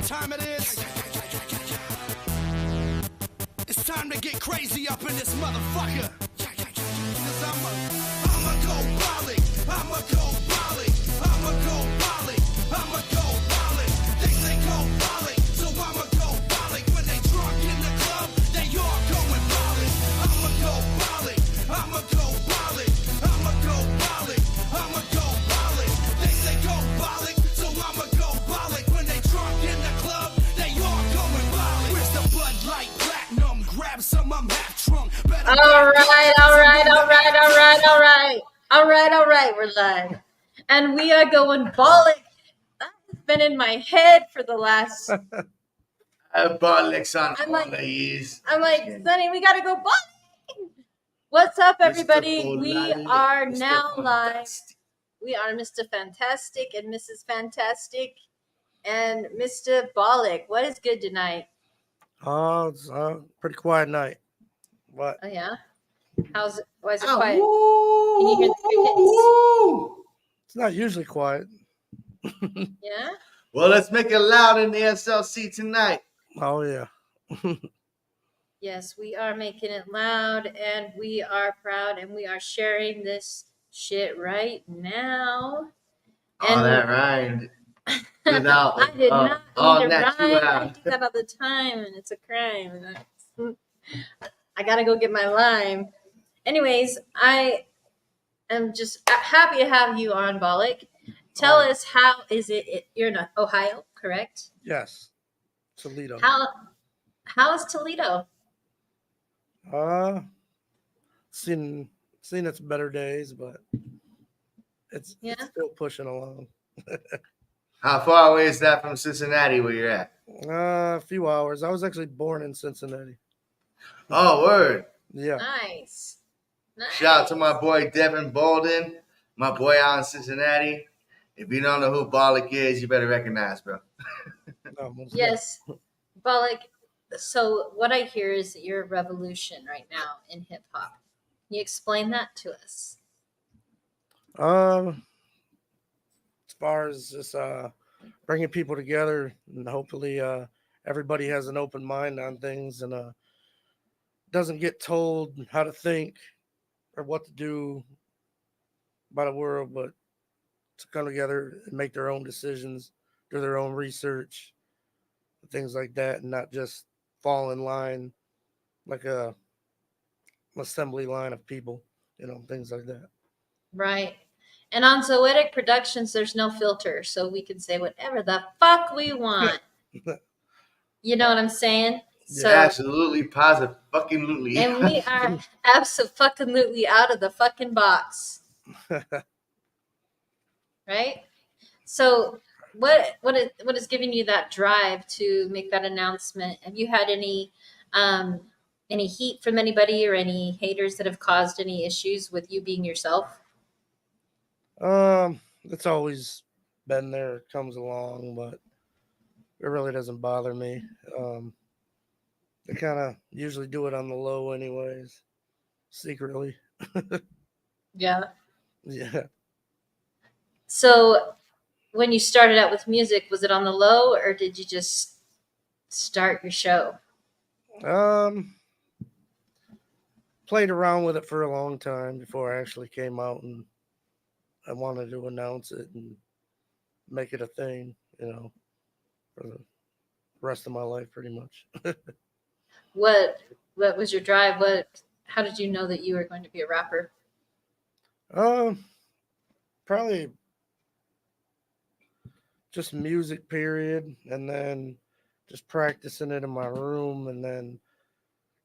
time it is? It's time to get crazy up in this motherfucker. Cause I'ma go Bolic. I'ma go Bolic. I'ma go Bolic. I'ma go Bolic. They go Bolic. So I'ma go Bolic. When they drunk in the club, they all going Bolic. I'ma go Bolic. I'ma go Bolic. I'ma go Bolic. I'ma go Bolic. They go Bolic. So I'ma go Bolic. When they drunk in the club, they all going Bolic. Where's the Bud Light Platinum? Grab some, I'm half drunk. All right. We're live. And we are going Bolic. That's been in my head for the last... Bolic's on I'm all like- these. I'm like, Sonny, we got to go Bolic. What's up, everybody? Mr. We Bolic, are Mr. now live. Fantastic. We are Mr. Fantastic and Mrs. Fantastic and Mr. Bolic. What is good tonight? Oh, it's a pretty quiet night. What? Oh, yeah? How's it? Why is it Oh, quiet? woo, Can you hear the woo, woo. It's not usually quiet. Yeah? Well, let's make it loud in the SLC tonight. Oh, yeah. Yes, we are making it loud and we are proud and we are sharing this shit right now. Oh, that rhymed. Without, I did not all mean to natural. rhyme. I do that all the time and it's a crime. I gotta go get my lime. Anyways, I am just happy to have you on, Bolic. Tell us, how is it? You're in Ohio, correct? Yes. Toledo. How is Toledo? Seen its better days, but it's still pushing along. How far away is that from Cincinnati where you're at? A few hours. I was actually born in Cincinnati. Oh, word. Yeah. Nice. Shout out to my boy Devin Bolden, my boy out in Cincinnati. If you don't know who Bolic is, you better recognize, bro. No, most Yes, Bolic. So what I hear is that you're a revolution right now in hip hop. Can you explain that to us? As far as just bringing people together, and hopefully everybody has an open mind on things and doesn't get told how to think or what to do by the world, but to come together and make their own decisions, do their own research, things like that, and not just fall in line like an assembly line of people, things like that. Right. And on Zoetic Productions, there's no filter, so we can say whatever the fuck we want. You know what I'm saying? So, Absolutely, positive, fucking lootly. and we are absolutely out of the fucking box. Right? So what is giving you that drive to make that announcement? Have you had any heat from anybody or any haters that have caused any issues with you being yourself? It's always been there, it comes along, but it really doesn't bother me. They kind of usually do it on the low anyways, secretly. Yeah. Yeah. So when you started out with music, was it on the low or did you just start your show? Played around with it for a long time before I actually came out, and I wanted to announce it and make it a thing, for the rest of my life, pretty much. What was your drive? How did you know that you were going to be a rapper? Probably just music, period, and then just practicing it in my room, and then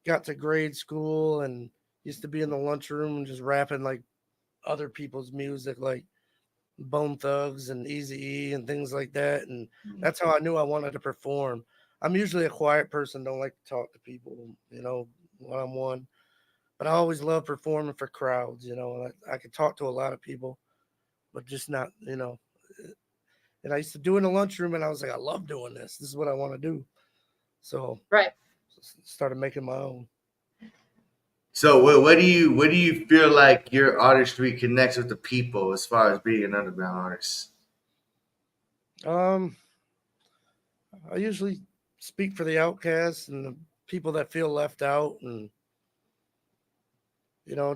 got to grade school and used to be in the lunchroom and just rapping like other people's music, like Bone Thugs and Eazy-E and things like that, and that's how I knew I wanted to perform. I'm usually a quiet person, don't like to talk to people, one-on-one, but I always love performing for crowds, I could talk to a lot of people, but just not, and I used to do it in the lunchroom, and I was like, I love doing this. This is what I want to do. So Right. started making my own. So what do you feel like your artistry connects with the people as far as being an underground artist? I usually speak for the outcasts and the people that feel left out, and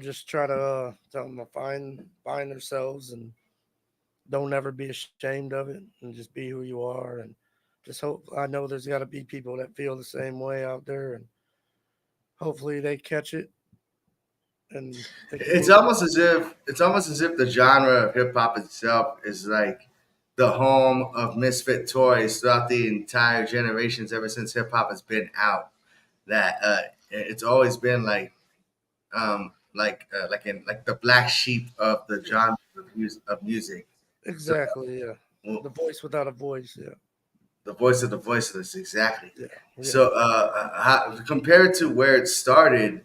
just try to tell them to find themselves and don't ever be ashamed of it, and just be who you are. And just hope, I know there's got to be people that feel the same way out there, and hopefully they catch it. And It's almost as if the genre of hip hop itself is like the home of misfit toys throughout the entire generations ever since hip hop has been out. That it's always been like the black sheep of the genre of music. exactly, yeah. Well, The voice without a voice, yeah. the voice of the voiceless, exactly. Yeah. So, compared to where it started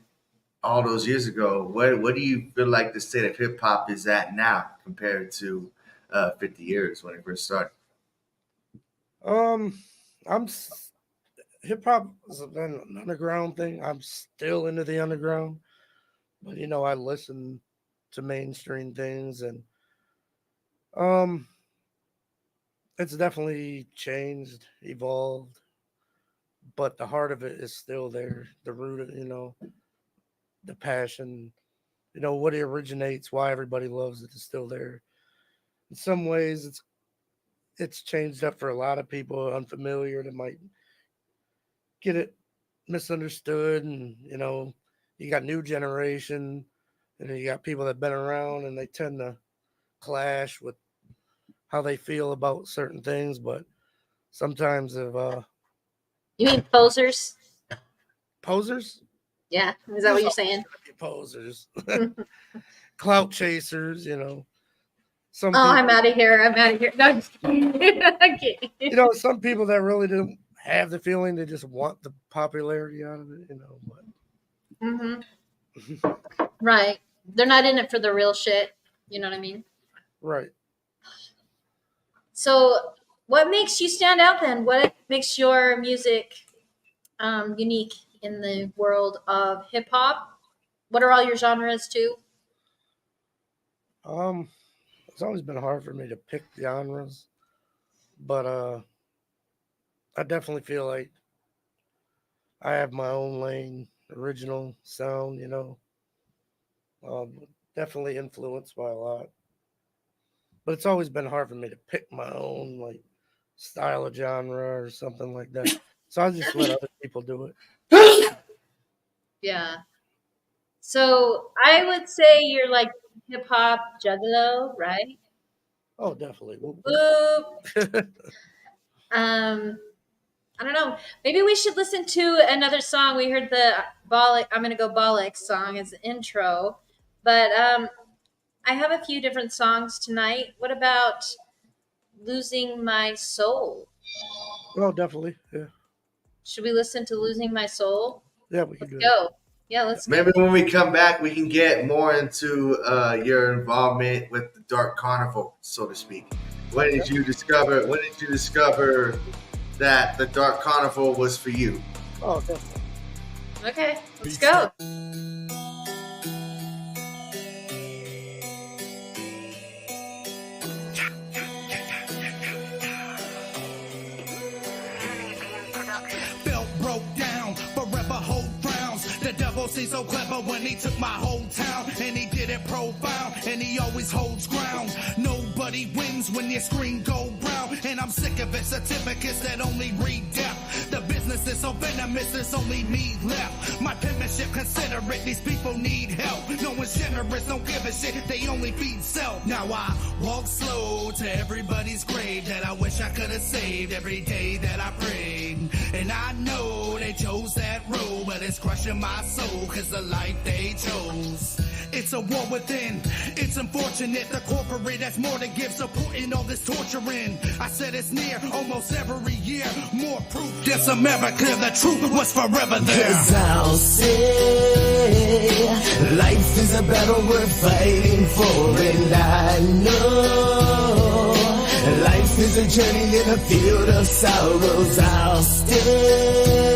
all those years ago, what do you feel like the state of hip hop is at now compared to 50 years when it first started? Hip hop is an underground thing. I'm still into the underground, but I listen to mainstream things, and it's definitely changed, evolved, but the heart of it is still there. The root of the passion, what it originates, why everybody loves it is still there. In some ways, it's changed up for a lot of people unfamiliar that might get it misunderstood, and you got new generation, and you got people that've been around, and they tend to clash with how they feel about certain things. But sometimes if You mean posers? posers, Yeah, is that what you're saying? posers, clout chasers, some Oh, people, I'm out of here. I'm out of here. No, I'm just kidding. Okay. some people that really don't have the feeling, they just want the popularity out of it, but Mm-hmm. Right. They're not in it for the real shit. You know what I mean? right. So, what makes you stand out then? What makes your music unique in the world of hip hop? What are all your genres too? It's always been hard for me to pick genres, but I definitely feel like I have my own lane, original sound, definitely influenced by a lot. But it's always been hard for me to pick my own like style of genre or something like that. So I just let other people do it. Yeah. So I would say you're like hip hop juggalo, right? Oh, definitely. Boop. I don't know. Maybe we should listen to another song. We heard the Bolic. I'm gonna go Bolic song as the intro, but I have a few different songs tonight. What about Losing My Soul? Oh, definitely. Yeah. Should we listen to Losing My Soul? Yeah, we can Let's do it. go. Yeah, let's go. Maybe when we come back, we can get more into your involvement with the Dark Carnival, so to speak. When did you discover that the Dark Carnival was for you? Oh, definitely. Okay, let's go. Belt broke down, forever hold frowns. The devil seems so clever when he took my whole town, and he did it profound, and he always holds ground. Nobody wins when your screen go brown, and I'm sick of it. Certificates that only read death. The business is so venomous, there's only me left. My penmanship considerate, these people need help. No one's generous, don't give a shit, they only feed self. Now I walk slow to everybody's grave that I wish I could have saved every day that I prayed. And I know they chose that road, but it's crushing my soul, cause the life they chose. It's a war within, it's unfortunate. The corporate has more to give, supporting all this torturing. I said it's near, almost every year. More proof, this America, the truth was forever there. Cause I'll say, life is a battle worth fighting for, and I know life is a journey in a field of sorrows. I'll stay.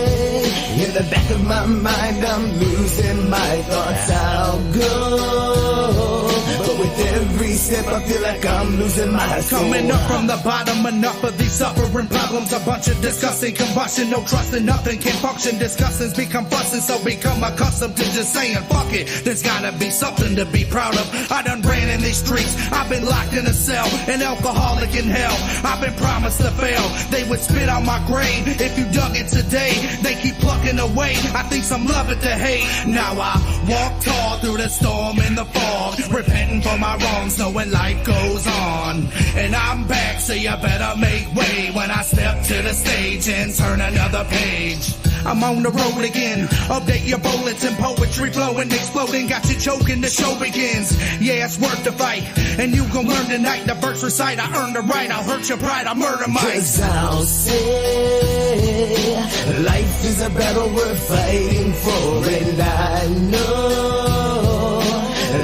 In the back of my mind, I'm losing my thoughts. I'll go, But with every step I feel like I'm losing my soul. Coming up from the bottom, enough of these suffering problems. A bunch of disgusting combustion, no trust in nothing can function. Discussions become fussing, so become accustomed to just saying fuck it. There's gotta be something to be proud of. I done ran in these streets, I've been locked in a cell, an alcoholic in hell. I've been promised to fail, they would spit on my grave if you dug it today. They keep plucking away, I think some love it to hate. Now I walk tall through the storm in the fog, repenting for my wrongs, knowing life goes on. And I'm back, so you better make way when I step to the stage and turn another page. I'm on the road again, update your bullets and poetry flowing, exploding, got you choking, the show begins. Yeah, it's worth the fight, and you gon' learn tonight. The verse recite, I earned the right, I'll hurt your pride, I'll murder mine. 'Cause I'll say life is a battle worth fighting for, and I know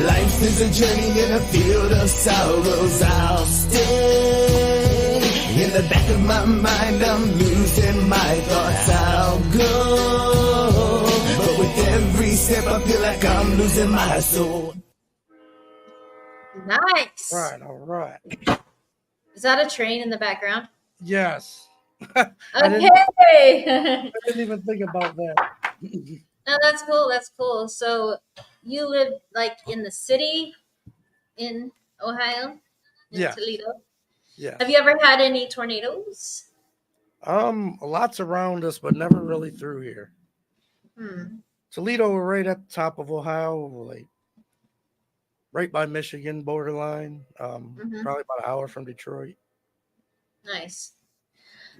life is a journey in a field of sorrows. I'll stay in the back of my mind, I'm losing my thoughts. I'll go, but with every step I feel like I'm losing my soul. Nice. All right. Is that a train in the background? Yes. Okay. I didn't even think about that. No, that's cool. That's cool. So you live like in the city in Ohio, in Yeah. Toledo. Yeah. Have you ever had any tornadoes? Lots around us, but never really through here. Toledo, we're right at the top of Ohio, like right by Michigan borderline. Probably about an hour from Detroit. Nice.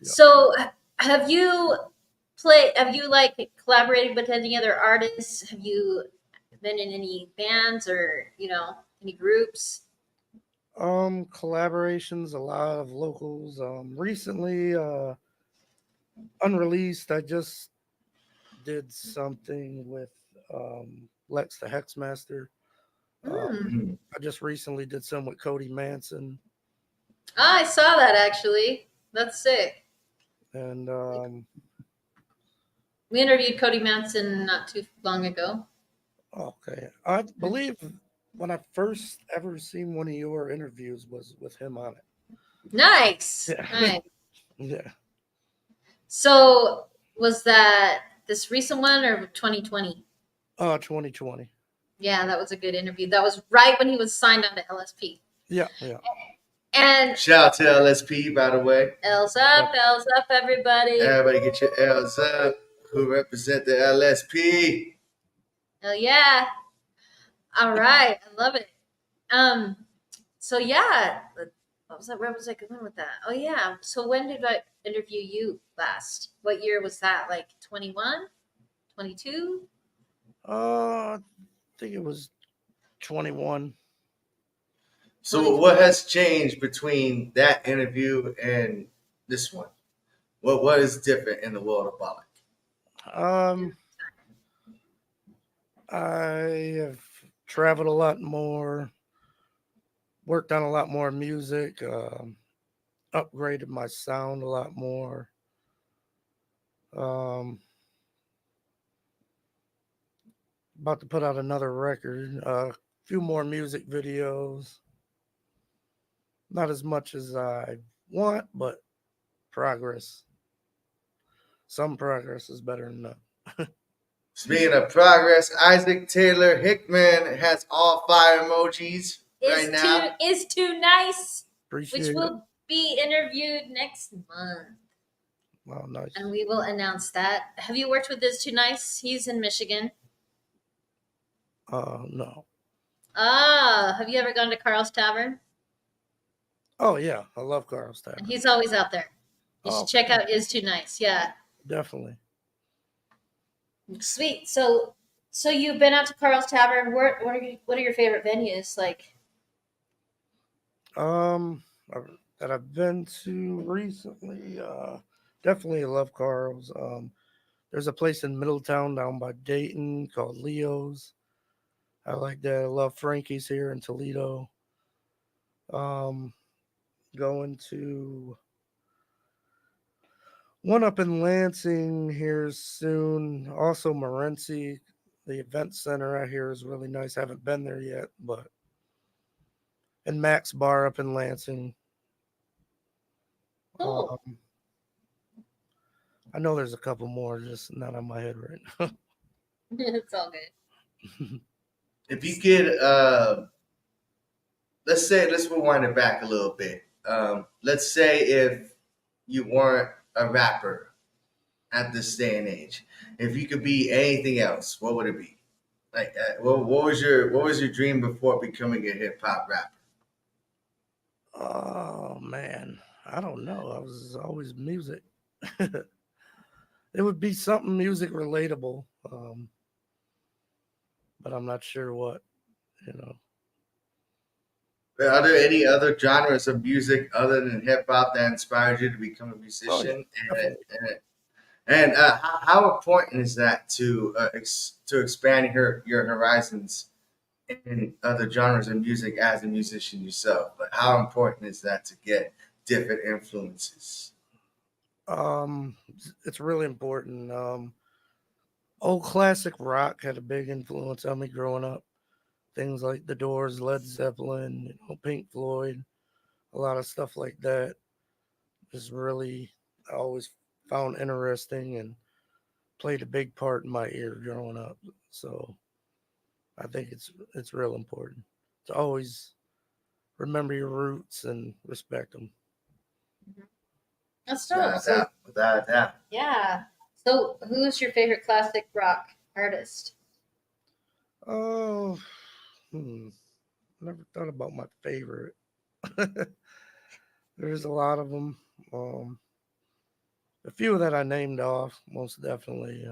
Yeah. So have you like collaborated with any other artists? Have you been in any bands or, any groups? Collaborations, a lot of locals. Recently, unreleased, I just did something with Lex the Hexmaster. I just recently did some with Cody Manson. I saw that actually. That's sick. And We interviewed Cody Manson not too long ago. okay, I believe when I first ever seen one of your interviews was with him on it. Nice. Yeah. Nice. Yeah. So was that this recent one or 2020? 2020. Yeah, that was a good interview. That was right when he was signed on to LSP. Yeah. And Shout out to LSP, by the way. L's up, everybody. Everybody get your L's up. Who represent the LSP? Hell yeah. All right. I love it. So yeah, where was I going with that? Oh yeah. So when did I interview you last? What year was that? Like 21? 22? I think it was 21. So what has changed between that interview and this one? What is different in the world of Bolic? I have traveled a lot more, worked on a lot more music, upgraded my sound a lot more. About to put out another record, a few more music videos. Not as much as I want, but progress. Some progress is better than none. Speaking of progress, Isaac Taylor Hickman has all fire emojis right now. Is Too Nice, Appreciate which it. will be interviewed next month. Wow, nice. And we will announce that. Have you worked with Is Too Nice? He's in Michigan. No. Have you ever gone to Carl's Tavern? Oh yeah, I love Carl's Tavern. And he's always out there. You should check out Is Too Nice. Yeah. Definitely. Sweet. So you've been out to Carl's Tavern. What are your favorite venues like? That I've been to recently. Definitely love Carl's. There's a place in Middletown down by Dayton called Leo's. I like that. I love Frankie's here in Toledo. Going to one up in Lansing here soon. Also Morenci. The event center out here is really nice. I haven't been there yet, but and Max Bar up in Lansing. Cool. I know there's a couple more, just not on my head right now. It's all good. If you could, let's rewind it back a little bit. Let's say if you weren't a rapper at this day and age, if you could be anything else, what would it be? Like, what was your dream before becoming a hip hop rapper? Oh man, I don't know. I was always music. It would be something music relatable, but I'm not sure what. You know, Are there any other genres of music other than hip hop that inspired you to become a oh yeah, musician? definitely. How important is that to expand your horizons in other genres of music as a musician yourself? But how important is that to get different influences? It's really important. Old classic rock had a big influence on me growing up. Things like The Doors, Led Zeppelin, Pink Floyd, a lot of stuff like that is really I always found interesting and played a big part in my ear growing up. So I think it's real important to always remember your roots and respect them. That's Without dope. a So doubt. Without a doubt. yeah. So who's your favorite classic rock artist? Oh, never thought about my favorite. There's a lot of them. Um, a few that I named off, most definitely.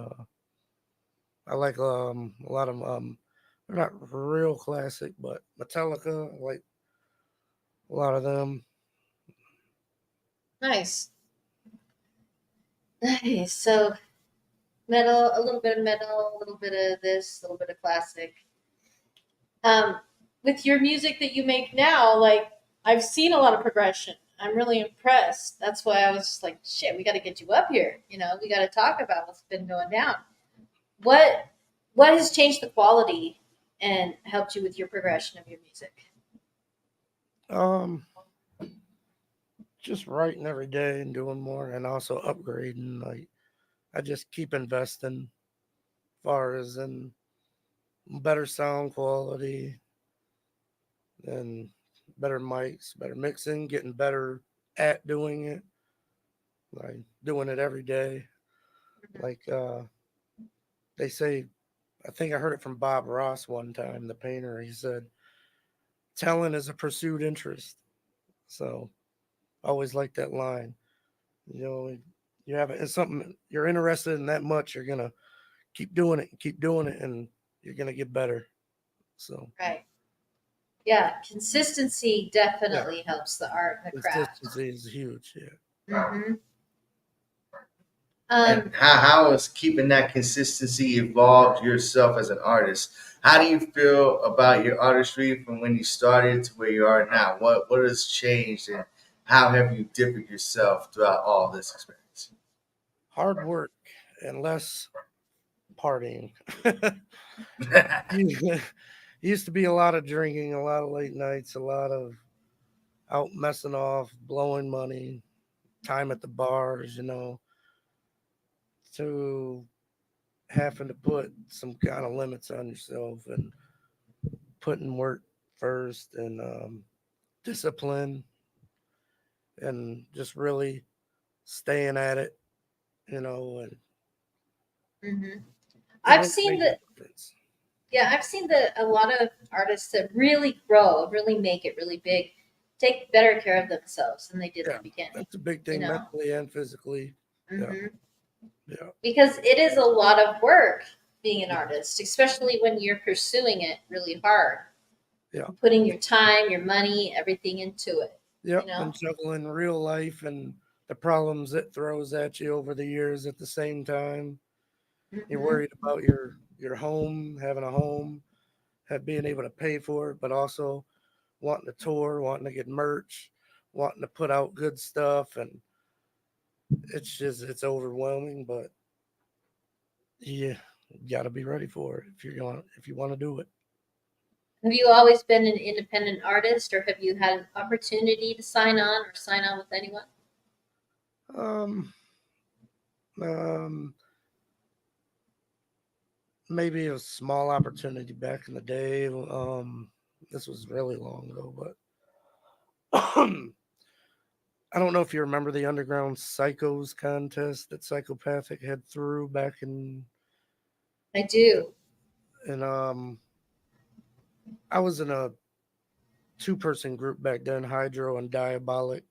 I like a lot of they're not real classic, but Metallica, I like a lot of them. Nice. Nice. So metal, a little bit of metal, a little bit of this, a little bit of classic. Um, with your music that you make now, like I've seen a lot of progression. I'm really impressed. That's why I was just like, shit, we got to get you up here. We got to talk about what's been going down. What what has changed the quality and helped you with your progression of your music? Um, just writing every day and doing more, and also upgrading. Like I just keep investing, far as in better sound quality and better mics, better mixing, getting better at doing it, like doing it every day. Like they say, I think I heard it from Bob Ross one time, the painter. He said, talent is a pursued interest. So I always like that line. You know, you have it, it's something you're interested in that much, you're gonna keep doing it, and you're gonna get better. So Right. Yeah, consistency yeah, definitely helps the art and the craft. consistency is huge. Yeah. hmm And Um, how has keeping that consistency evolved yourself as an artist? How do you feel about your artistry from when you started to where you are now? What has changed, and how have you differed yourself throughout all this experience? Hard work and less partying. Used to be a lot of drinking, a lot of late nights, a lot of out messing off, blowing money, time at the bars, to having to put some kind of limits on yourself and putting work first and discipline and just really staying at it, and mhm. it I've really seen makes a that. difference. Yeah, I've seen that a lot of artists that really grow, really make it really big, take better care of themselves than they did in Yeah, the beginning. that's a big You thing know, mentally and physically. Yeah, hmm yeah, because it is a lot of work being an artist, especially when you're pursuing it really hard, yeah. putting your time, your money, everything into it. You Yep, know. and juggling real life and the problems it throws at you over the years at the same time. You're hmm worried about your home, having a home, being able to pay for it, but also wanting to tour, wanting to get merch, wanting to put out good stuff, and it's overwhelming. But yeah, you got to be ready for it if you want to do it. Have you always been an independent artist, or have you had an opportunity to sign on or sign on with anyone? Um, um, maybe a small opportunity back in the day. This was really long ago, but I don't know if you remember the Underground Psychos contest that Psychopathic had through back I do. in I was in a 2-person group back then, Hydro and Diabolic.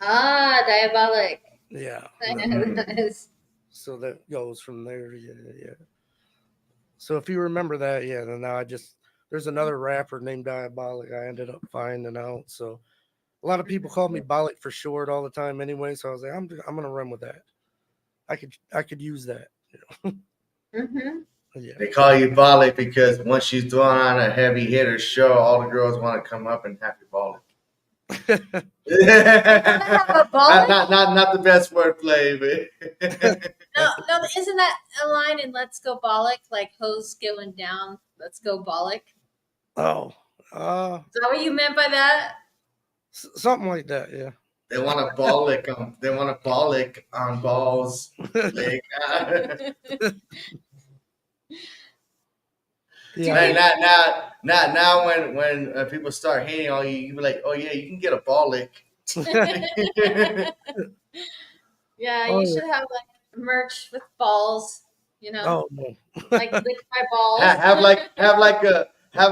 Ah, Diabolic. Yeah. Nice. So that goes from there. Yeah, yeah. So if you remember that, yeah, then now there's another rapper named Diabolic I ended up finding out. So a lot of people call me Bolic for short all the time anyway. So I was like, I'm gonna run with that. I could use that. Mm-hmm. Yeah. They call you Bolic because once you throw on a heavy hitter show, all the girls want to come up and have you Bolic. have a Bolic? Not the best wordplay, but No, isn't that a line in Let's Go Bolic? Like hose going down, let's go Bolic. Oh, Is that what you meant by that? something like that. Yeah. they want a Bolic on balls. Like, Yeah. man, now when people start hating on you, you be like, oh yeah, you can get a Bolic. Yeah, Oh, you yeah. should have like merch with balls, Oh no. like lick my balls. have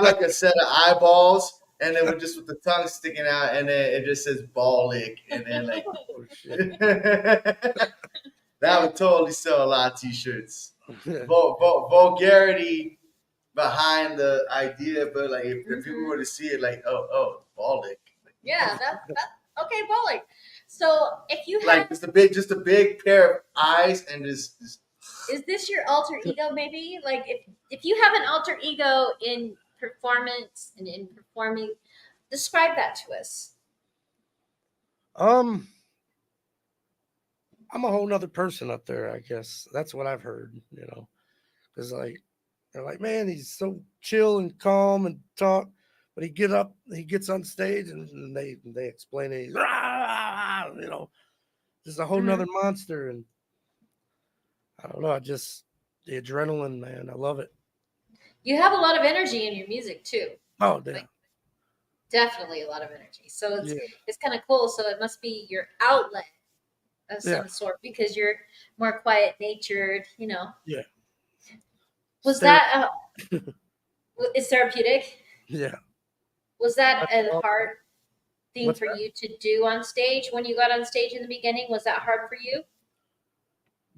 like a set of eyeballs, and then with the tongue sticking out, and then it just says Bolic, and then like Oh, shit. that would totally sell a lot of t-shirts. Vulgarity behind the idea, but like if people were to see it, like oh Bolic, Yeah, that's okay, Bolic. So if you like have, just a big pair of eyes and just is this your alter ego? Maybe like if you have an alter ego in performance and in performing, describe that to us. I'm a whole nother person up there, I guess. That's what I've heard, Because like they're like, man, he's so chill and calm and talk, but he gets on stage and they explain it, he's just a whole nother monster. And I don't know, the adrenaline, man, I love it. You have a lot of energy in your music too. Oh damn. Like, definitely a lot of energy. So Yeah. it's kind of cool. So it must be your outlet of some Yeah. sort because you're more quiet natured, Yeah. Was that is therapeutic? Yeah. Was that a hard thing What's for that? you to do on stage when you got on stage in the beginning? Was that hard for you?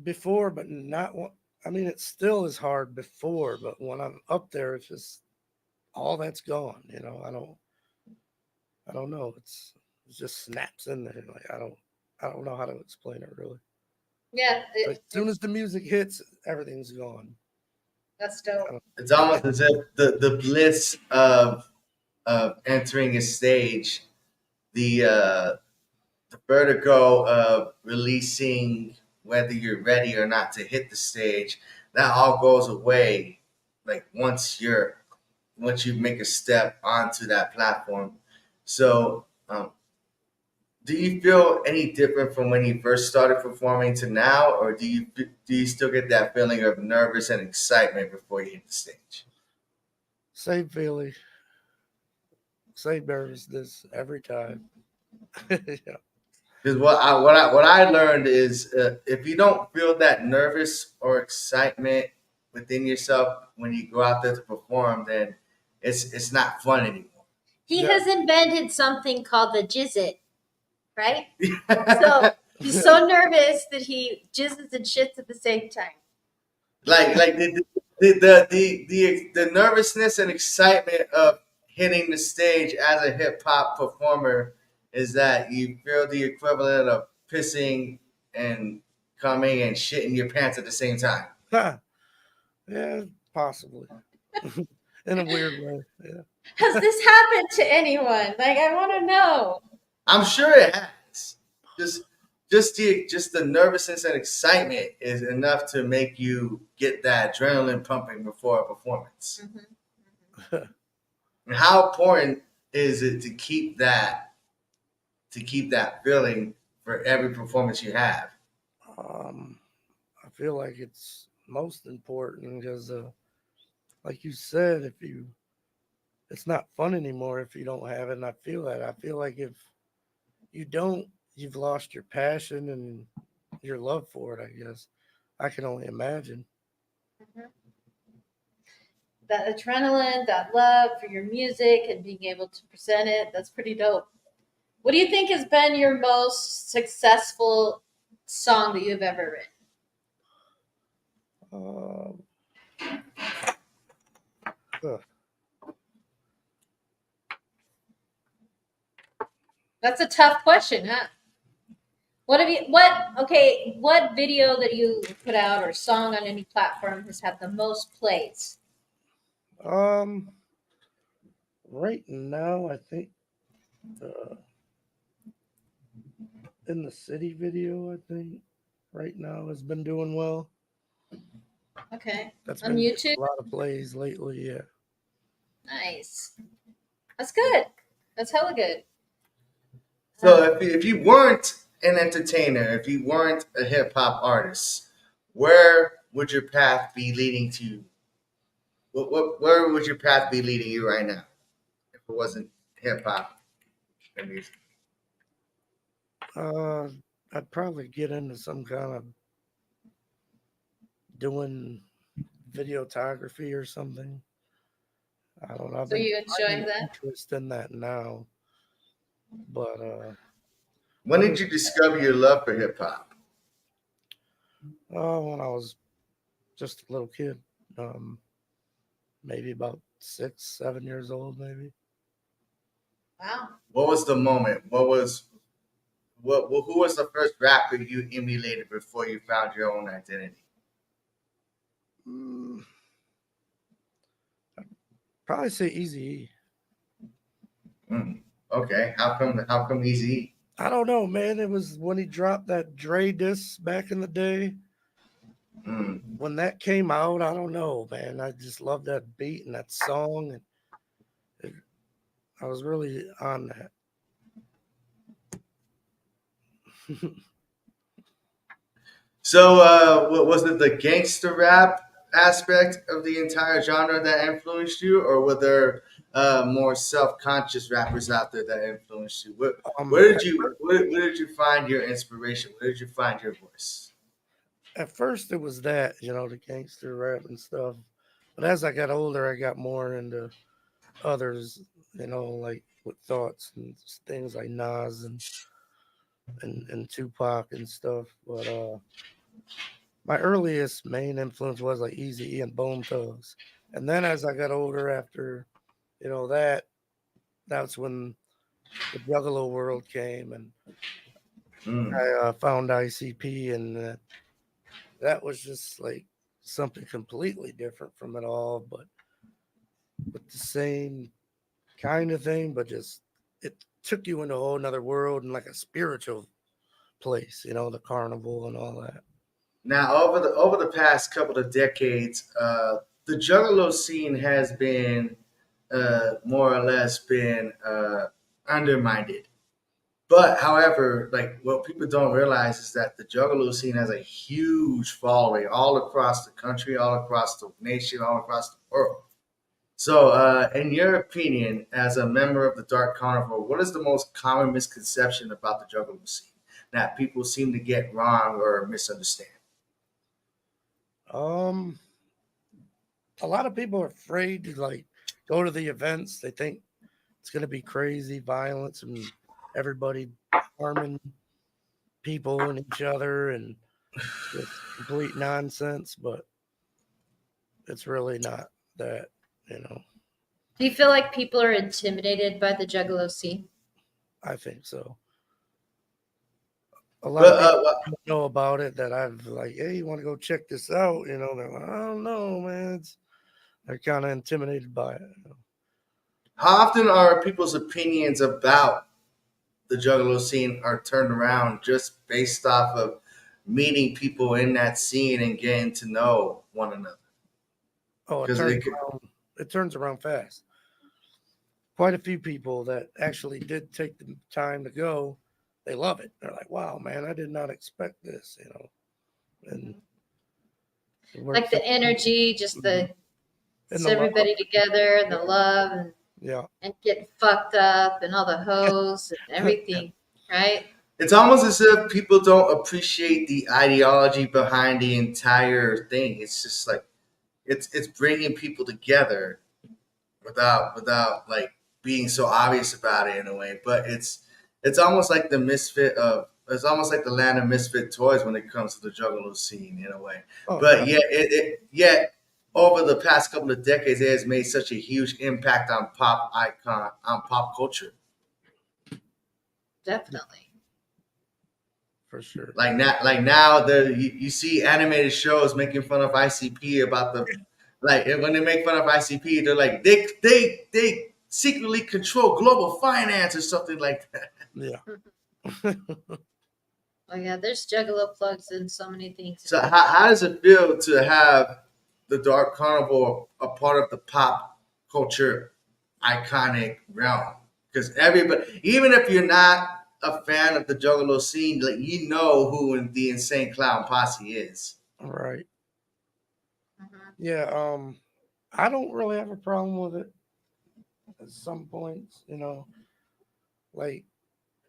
Before, but not one. I mean, it still is hard before, but when I'm up there, it's just all that's gone. I don't know. It just snaps in there. Like I don't know how to explain it really. Yeah, Like, as soon as the music hits, everything's gone. that's dope. it's almost as if the bliss of entering a stage, the vertigo of releasing whether you're ready or not to hit the stage, that all goes away. Like once you make a step onto that platform. So, do you feel any different from when you first started performing to now, or do you still get that feeling of nervous and excitement before you hit the stage? Same feeling, same nervousness every time. Yeah. Because what I learned is if you don't feel that nervous or excitement within yourself when you go out there to perform, then it's not fun anymore. He Yeah. has invented something called the jizzit, right? So he's so nervous that he jizzes and shits at the same time. like the nervousness and excitement of hitting the stage as a hip hop performer is that you feel the equivalent of pissing and coming and shitting your pants at the same time. Yeah, possibly. In a weird way. Yeah. Has this happened to anyone? Like, I want to know. I'm sure it has. Just the nervousness and excitement is enough to make you get that adrenaline pumping before a performance. Mm-hmm. And how important is it to keep that feeling for every performance you have? I feel like it's most important because, like you said, it's not fun anymore if you don't have it. And I feel that. I feel like if you don't, you've lost your passion and your love for it, I guess. I can only imagine. Mhm. That adrenaline, that love for your music and being able to present it, that's pretty dope. What do you think has been your most successful song that you've ever written? Uh, huh. That's a tough question, huh? What have you what video that you put out or song on any platform has had the most plays? um, right now, I think uh, in the city video, I think right now has been doing well. Okay. That's On been getting YouTube? a lot of plays lately. Yeah. Nice. That's good. That's hella good. So if you weren't an entertainer, if you weren't a hip hop artist, where would your path be leading to? Where would your path be leading you right now if it wasn't hip hop and music? Uh, I'd probably get into some kind of doing videography or something. I don't know. I've So been you finding enjoy that? interest in that now, but When other did you discover your love for hip hop? when I was just a little kid, um, maybe about 6, 7 years old, maybe. Wow. What was the moment? Who was the first rapper you emulated before you found your own identity? Mm, probably say Easy. Mm, okay, how come Easy? I don't know, man. It was when he dropped that Dre disc back in the day. Mm. When that came out, I don't know, man. I just loved that beat and that song, and it, I was really on that. So, was it the gangster rap aspect of the entire genre that influenced you, or were there more self-conscious rappers out there that influenced you? At, Where did you find your inspiration? Where did you find your voice? at first, it was that, the gangster rap and stuff. But as I got older, I got more into others, like with thoughts and things like Nas and Tupac and stuff. But my earliest main influence was like Easy E and Bone Thugs. And then as I got older, after that's when the Juggalo world came, and Mm. I found ICP, and that was just like something completely different from it all, but with the same kind of thing, but just it took you into a whole nother world and like a spiritual place, the carnival and all that. Now, over the past couple of decades, the Juggalo scene has been more or less been undermined. But however, like what people don't realize is that the Juggalo scene has a huge following all across the country, all across the nation, all across the world. So, in your opinion, as a member of the Dark Carnival, what is the most common misconception about the Juggalo scene that people seem to get wrong or misunderstand? Um, a lot of people are afraid to like go to the events. They think it's going to be crazy violence and everybody harming people and each other and just complete nonsense, but it's really not that. Do you feel like people are intimidated by the Juggalo scene? I think so. A lot But of people don't know about it that I've like, hey, you want to go check this out? They're like, I don't know, man. They're kind of intimidated by it. how often are people's opinions about the Juggalo scene are turned around just based off of meeting people in that scene and getting to know one another? Oh, Because it turns around fast. quite a few people that actually did take the time to go. They love it. They're like, wow, man, I did not expect this, and it Like works the out. energy, just And just the love. everybody together and the love Yeah. and getting fucked up and all the hoes and everything, right? It's almost as if people don't appreciate the ideology behind the entire thing. It's just like it's bringing people together without like being so obvious about it in a way. But it's almost like it's almost like the land of misfit toys when it comes to the juggalo scene in a way. Oh, But yeah. yet over the past couple of decades, it has made such a huge impact on pop culture. Definitely. For sure. Like now, you see animated shows making fun of ICP about the like when they make fun of ICP, they're like they secretly control global finance or something like that. Yeah. Oh yeah, there's juggalo plugs in so many things. So how does it feel to have the Dark Carnival a part of the pop culture iconic realm? Because everybody, even if you're not a fan of the Juggalo scene, like you know who the Insane Clown Posse is. All right. Mhm. Yeah. I don't really have a problem with it at some points, like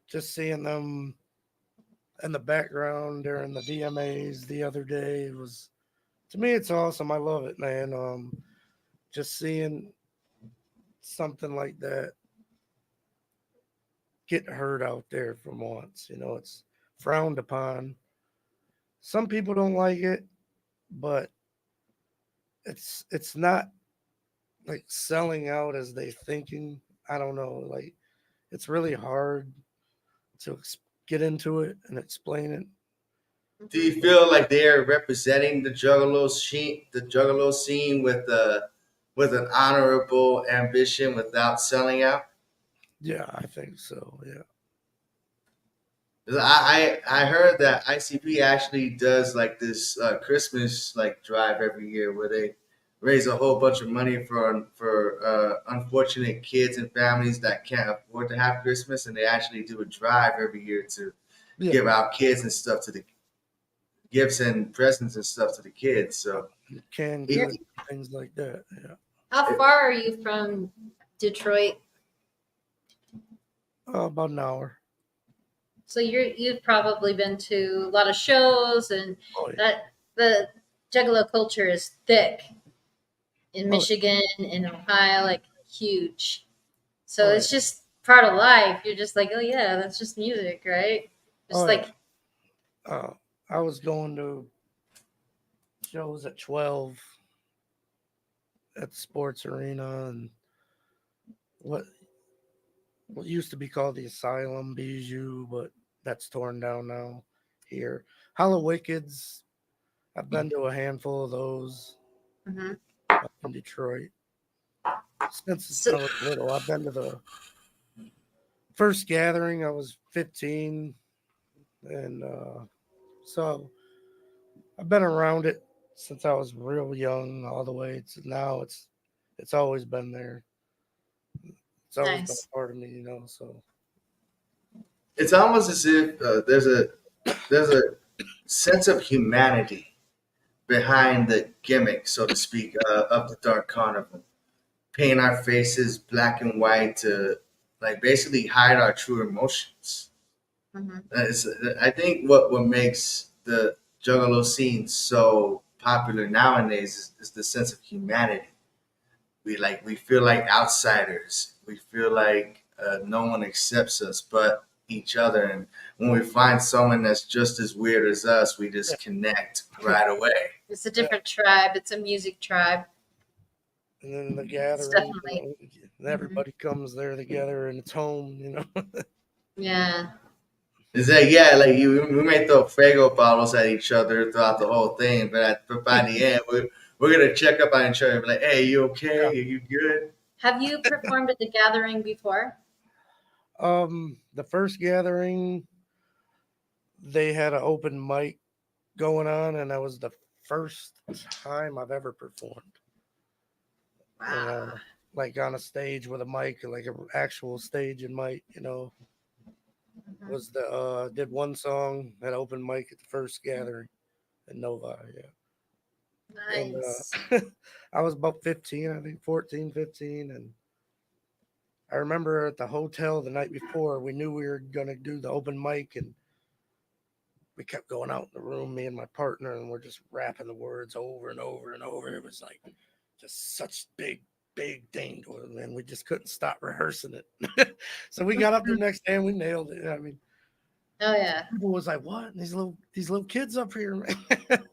just seeing them in the background during the VMAs the other day was, to me, it's awesome. I love it, man. Just seeing something like that get heard out there for once, it's frowned upon. Some people don't like it, but it's not like selling out as they thinking. I don't know, like it's really hard to get into it and explain it. Do you feel like they're representing the Juggalo scene with an honorable ambition without selling out? Yeah, I think so. Yeah. 'Cause I heard that ICP actually does like this Christmas like drive every year where they raise a whole bunch of money for unfortunate kids and families that can't afford to have Christmas, and they actually do a drive every year to Yeah. give out kids and stuff to the gifts and presents and stuff to the kids. So Canned it, goods, things like that. Yeah. How far are you from Detroit? About an hour. So you've probably been to a lot of shows, and Oh yeah. that the juggalo culture is thick in Oh, Michigan, in Ohio, like huge. So oh, it's just part of life. You're just like, oh yeah, that's just music, right? Just oh, like yeah. I was going to shows at 12 at the sports arena and what used to be called the Asylum Bijou, but that's torn down now here. Hollow Wickeds, I've been to a handful of those mhm. up in Detroit. Since I So, was little, I've been to the first gathering. I was 15, and so I've been around it since I was real young, all the way to now. It's always been there. It's always been nice. a part of me, So it's almost as if there's a sense of humanity behind the gimmick, so to speak, of the Dark Carnival. Paint our faces black and white to like basically hide our true emotions. Mhm. I think what makes the Juggalo scene so popular nowadays is the sense of humanity. We feel like outsiders. We feel like no one accepts us but each other. And when we find someone that's just as weird as us, we yeah, just connect right away. It's a different tribe. It's a music tribe. and then the It's gathering, definitely. and Mhm. everybody comes there together and it's home. Yeah. Is that yeah? Like we may throw Fago bottles at each other throughout the whole thing, but by the end, we're gonna check up on each other and be like, "Hey, you okay? Yeah. Are you good?" Have you performed at the gathering before? The first gathering, they had an open mic going on, and that was the first time I've ever performed. Wow. like on a stage with a mic, like an actual stage and mic. Was the did one song at open mic at the first gathering in Novi, and Nice. I was about 15, I think 14, 15, and I remember at the hotel the night before we knew we were gonna do the open mic, and we kept going out in the room, me and my partner, and we're just rapping the words over and over and over. It was like just such big thing to it, and we just couldn't stop rehearsing it. So we got up the next day and we nailed it. I mean, Oh yeah. people was like, "What? These little kids up here, man."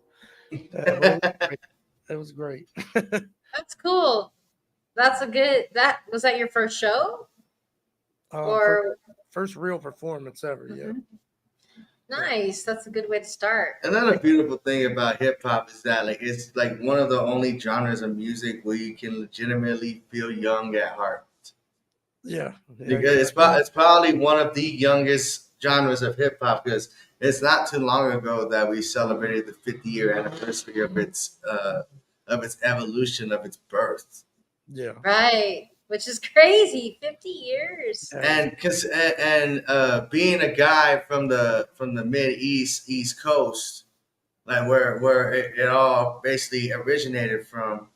But it was great. That's cool. That's a good. That was that your first show or First real performance ever. Yeah. Mhm. Nice. That's a good way to start. Another beautiful thing about hip hop is that like it's like one of the only genres of music where you can legitimately feel young at heart. Yeah. Because it's probably one of the youngest genres of hip hop because it's not too long ago that we celebrated the 50-year anniversary of its evolution, of its birth. Yeah. Right. Which is crazy. 50 years. And being a guy from the mid East Coast, like where it all basically originated from.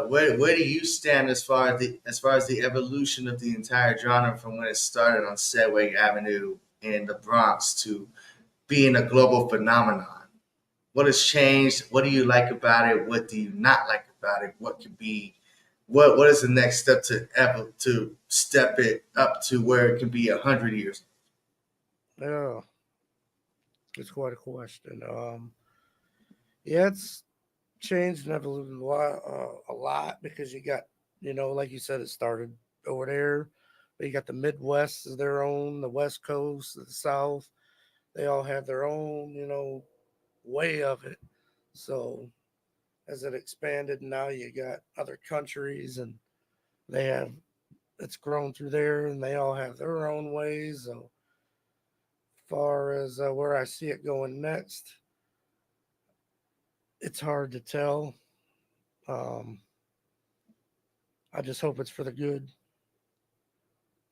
Where do you stand as far as the evolution of the entire genre from when it started on Sedgwick Avenue in the Bronx to being a global phenomenon? What has changed? What do you like about it? What do you not like about it? What could be? What is the next step to step it up to where it can be 100 years? Yeah. It's quite a question. Yeah, it's changed and evolved a lot because you got, like you said, it started over there. But you got the Midwest is their own, the West Coast, the South. They all have their own, way of it. So as it expanded, now you got other countries and they have it's grown through there and they all have their own ways. So far as where I see it going next, it's hard to tell. Um, I just hope it's for the good.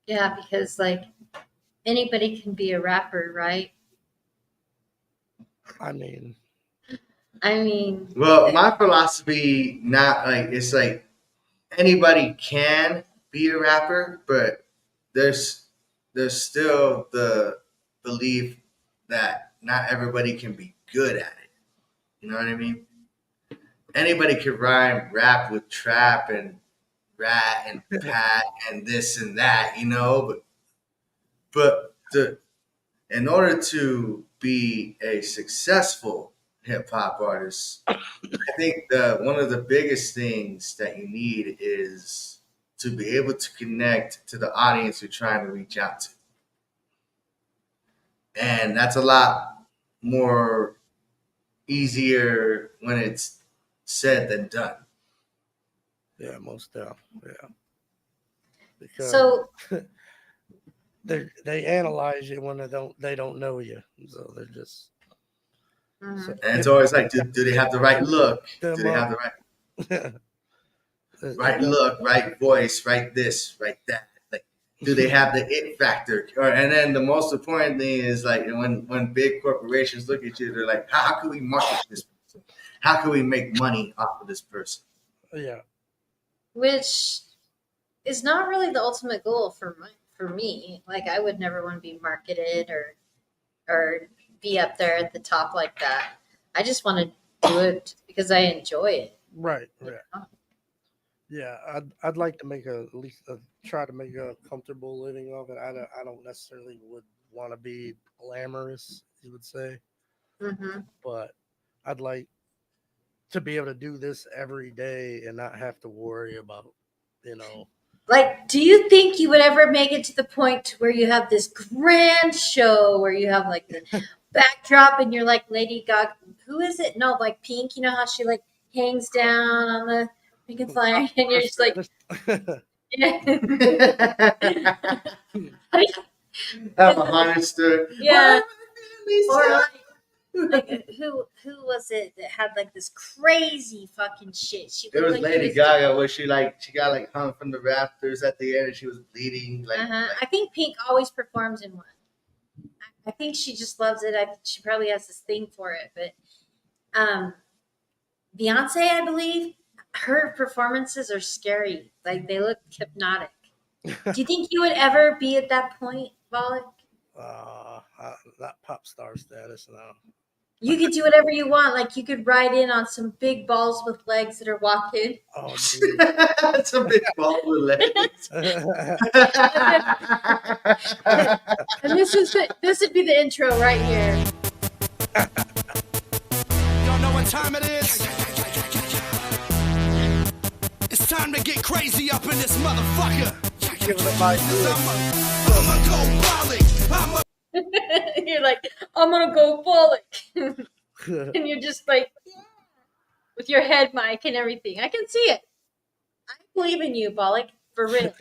Yeah, because like anybody can be a rapper, right? I mean, Well, my philosophy not like it's like anybody can be a rapper, but there's still the belief that not everybody can be good at it. You know what I mean? Anybody could rap with trap and rat and pat and this and that, but in order to be a successful hip hop artist, I think one of the biggest things that you need is to be able to connect to the audience you're trying to reach out to. And that's a lot more easier when it's said than done. yeah, most definitely, yeah. Because So they analyze you when they don't know you, so they're just. So And it's always like, do they have the right look? Do them they have up. the right look, right voice, right this, right that? Like, do they have the it factor? And then the most important thing is like when big corporations look at you, they're like, how can we market this person? How can we make money off of this person? Yeah, which is not really the ultimate goal for me. Like I would never want to be marketed or be up there at the top like that. I just want to do it because I enjoy it. right. you Yeah, know? yeah. I'd like to make at least try to make a comfortable living of it. I don't necessarily would want to be glamorous, you would say, Mhm. but I'd like to be able to do this every day and not have to worry about, you know. Like, do you think you would ever make it to the point where you have this grand show where you have like the backdrop and you're like Lady Gaga? Who is it? No, like Pink. You know how she like hangs down on the Pink and Flyer, and you're just like, yeah. Have a harness to Yeah. Or like, Like, who was it that had like this crazy fucking shit? She It was looked Lady she Gaga where she got like hung from the rafters at the end and she was bleeding. Like, I think Pink always performs in one. I think she just loves it. She probably has this thing for it. But Beyonce, I believe, her performances are scary. Like they look hypnotic. Do you think you would ever be at that point, Bolic? Not pop star status, no. You could do whatever you want. Like you could ride in on some big balls with legs that are walking. Oh, dude. That's a big ball with legs. And this would be the intro right here. Y'all know what time it is? It's time to get crazy up in this motherfucker. Give it a bite. I'ma go Bolic. You're like, I'm gonna go Bolic. And you're just like, yeah, with your head mic and everything. I can see it. I believe in you, Bolic, for real.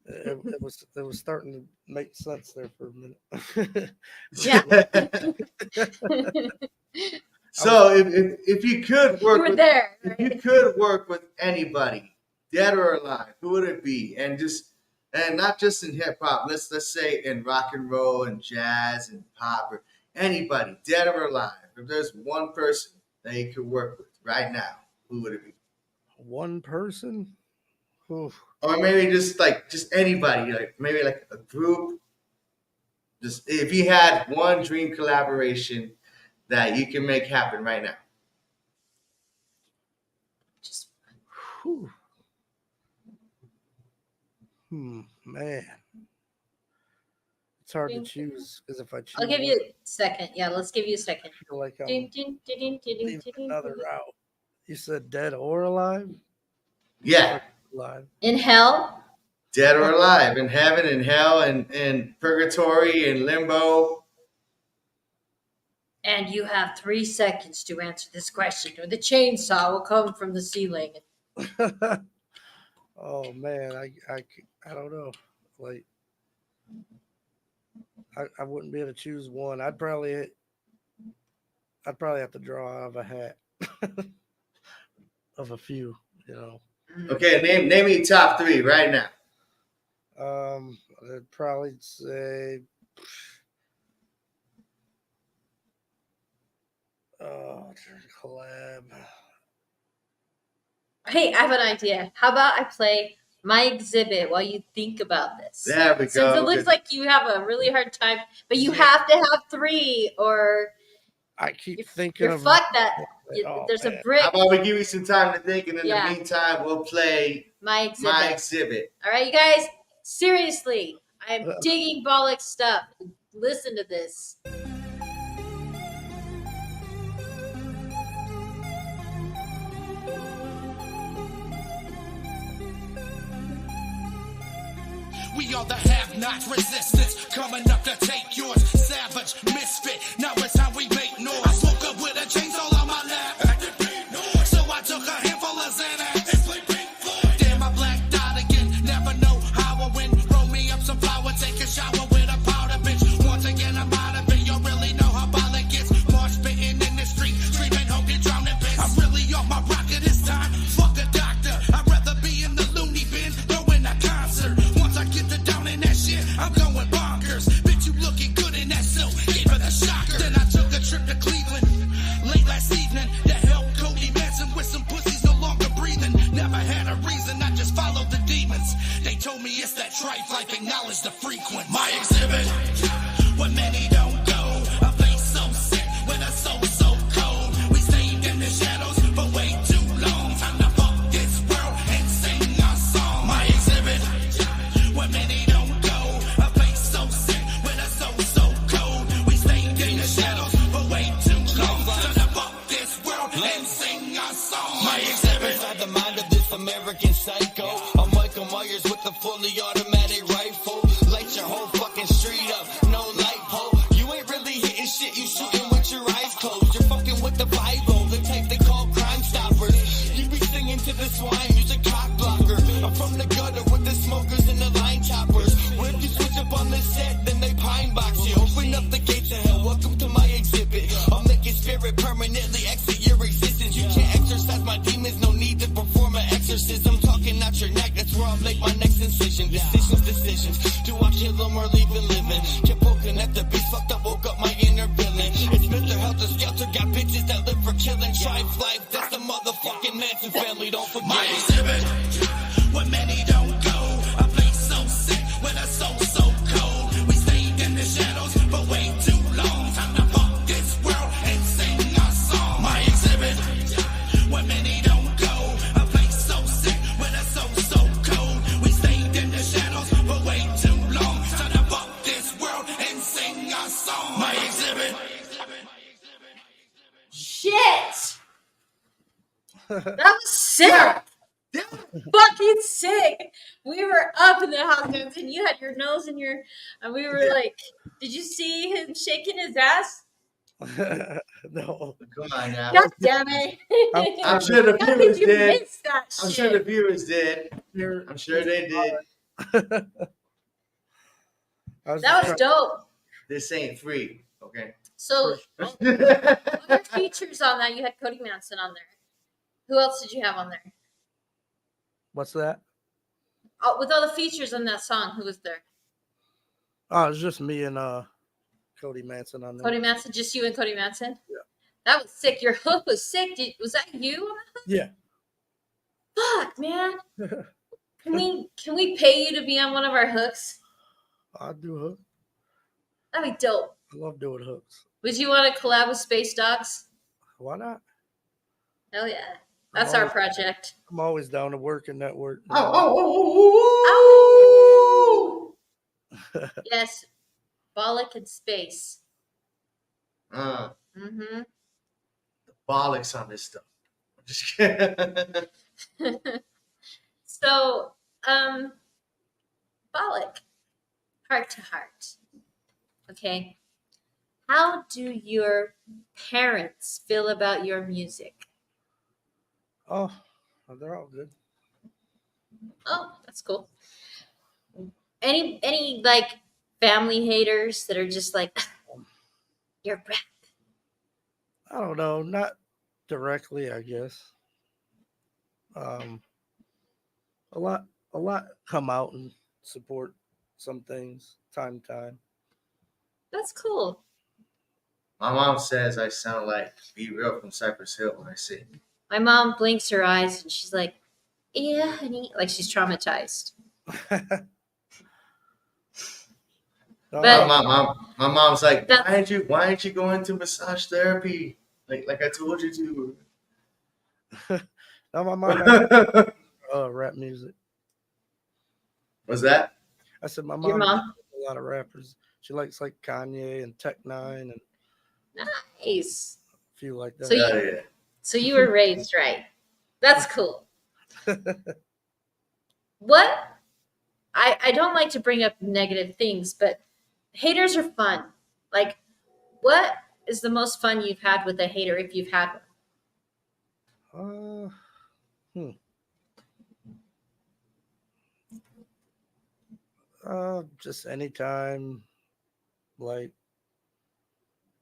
It was starting to make sense there for a minute. Yeah. So if you could work You were with, there. if you could work with anybody, dead or alive, who would it be? And not just in hip hop. Let's say in rock and roll and jazz and pop or anybody, dead or alive. If there's one person that you could work with right now, who would it be? One person? Oof. Or maybe just anybody, like maybe like a group. Just if you had one dream collaboration that you can make happen right now. Just Whew. Man. It's hard to choose because if I choose, I'll give you a second. Yeah, let's give you a second. I feel like I'm Ding, leaving another route. You said dead or alive? Yeah, Alive. In hell, dead or alive, in heaven, in hell, in purgatory, in limbo. and you have 3 seconds to answer this question, or the chainsaw will come from the ceiling. Oh man, I don't know. Like I wouldn't be able to choose one. I'd probably have to draw out of a hat of a few, you know. Okay, name me top 3 right now. I'd probably say collab. Hey, I have an idea. How about I play my exhibit while you think about this? There we go. Since it looks like you have a really hard time, but you have to have 3, or I keep thinking you're of fucked that. Oh, There's man. a brick. How about we give you some time to think, and in Yeah. the meantime, we'll play My exhibit. my exhibit. All right, you guys. Seriously, I'm digging Bolic stuff. Listen to this. We are the have-nots, resistance coming up to take yours. Savage, misfit, now it's how we make noise. I woke up with a chainsaw on my lap, so I took a handful of Xanax and played Pink Floyd. Damn, I blacked out again, never know how I win. Roll me up some flour, take a shower with a powder, bitch. Once again, I'm out of it, you really know how Bolic gets. March spitting in the street, screaming, hope you drowning, bitch. I'm really off my rocker this time, fuck a doctor. I'd rather be in the loony bin, throwing a concert. Once I get the down in that shit, I'm going bonkers. Bitch, you looking good in that silk, gave her the shocker. Then I took a trip to Cleveland, late last evening. To help Cody Manson with some pussies no longer breathing. Never had a reason, I just followed the demons. They told me it's that trife life, acknowledge the frequent. My exhibit, when many don't go. A place so sick, with a soul so cold. We stayed in the shadows for way too long. Time to fuck this world and sing our song. My exhibit, when many don't go. A place so sick, with a soul so cold. We stayed in the shadows for way too long. Time to fuck this world and sing our song. My exhibit, Inside the mind of this American psycho, I'm Michael Myers with a fully automatic rifle. Light your whole fucking street up, no light pole. You ain't really hitting shit, you shooting with your eyes closed. You're fucking with the Bible, the type they call Crime Stoppers. You be singing to the swine, use a cock blocker. I'm from the gutter with the smokers and the line choppers. Where if you switch up on the set, then they pine box you. Open up the gates of hell, welcome to my exhibit. deadly exit your existence. You can't exercise my demons, no need to perform an exorcism. Talking out your neck, that's where I'll make my next incision. Decisions. Do I kill them or leave it living? Kept poking at the beast, fucked up, woke up my inner villain. It's Mr. Helter Skelter, got bitches that live for killing. Tribe life, that's the motherfucking Manson family, don't forget. My exhibit, where many don't go. A place so sick, with a soul so cold. We stayed in the shadows for way too long. Time to fuck this world and sing our song. My exhibit, where many don't go. A place so sick, with a soul so cold. We stayed in the shadows for way too long. Time to fuck this world and sing our song. My exhibit. Shit! That was sick! Fucking sick! We were up in the house and you had your nose in your... And we were like... Did you see him shaking his ass? No. Come on now. God damn it! I'm sure the How viewers could you did. miss that I'm shit? sure the viewers did. I'm sure they did. That was dope. This ain't free, okay? So, other features on that, you had Cody Manson on there. Who else did you have on there? What's that? Oh, with all the features on that song, who was there? Oh, it's just me and Cody Manson on there. Cody Manson, just you and Cody Manson? Yeah. That was sick. Your hook was sick. Was that you? Yeah. Fuck, man. Can we pay you to be on one of our hooks? I do hook. That'd be dope. I love doing hooks. Would you want to collab with Space Dogs? Why not? Hell yeah. That's our project. I'm always down to work and network. Oh! Yes. Bolic and Space. Mm-hmm. Bolic's on this stuff. I'm just kidding. So, Bolic, heart to heart. Okay. How do your parents feel about your music? Oh, they're all good. Oh, that's cool. Any like family haters that are just like, you're rap. I don't know, not directly, I guess. A lot come out and support some things time to time. That's cool. My mom says I sound like Be Real from Cypress Hill when I sing. My mom blinks her eyes and she's like, yeah, honey. Like she's traumatized. No, But- my mom's like, That's- why aren't you going to massage therapy? Like I told you to. no, my mom likes, rap music. What's that? I said my Your mom mom? likes a lot of rappers. She likes like Kanye and Tech Nine and Nice. a few like that. So you- Yeah. So you were raised right. That's cool. What? I don't like to bring up negative things, but haters are fun. Like, what is the most fun you've had with a hater if you've had one? Just anytime, like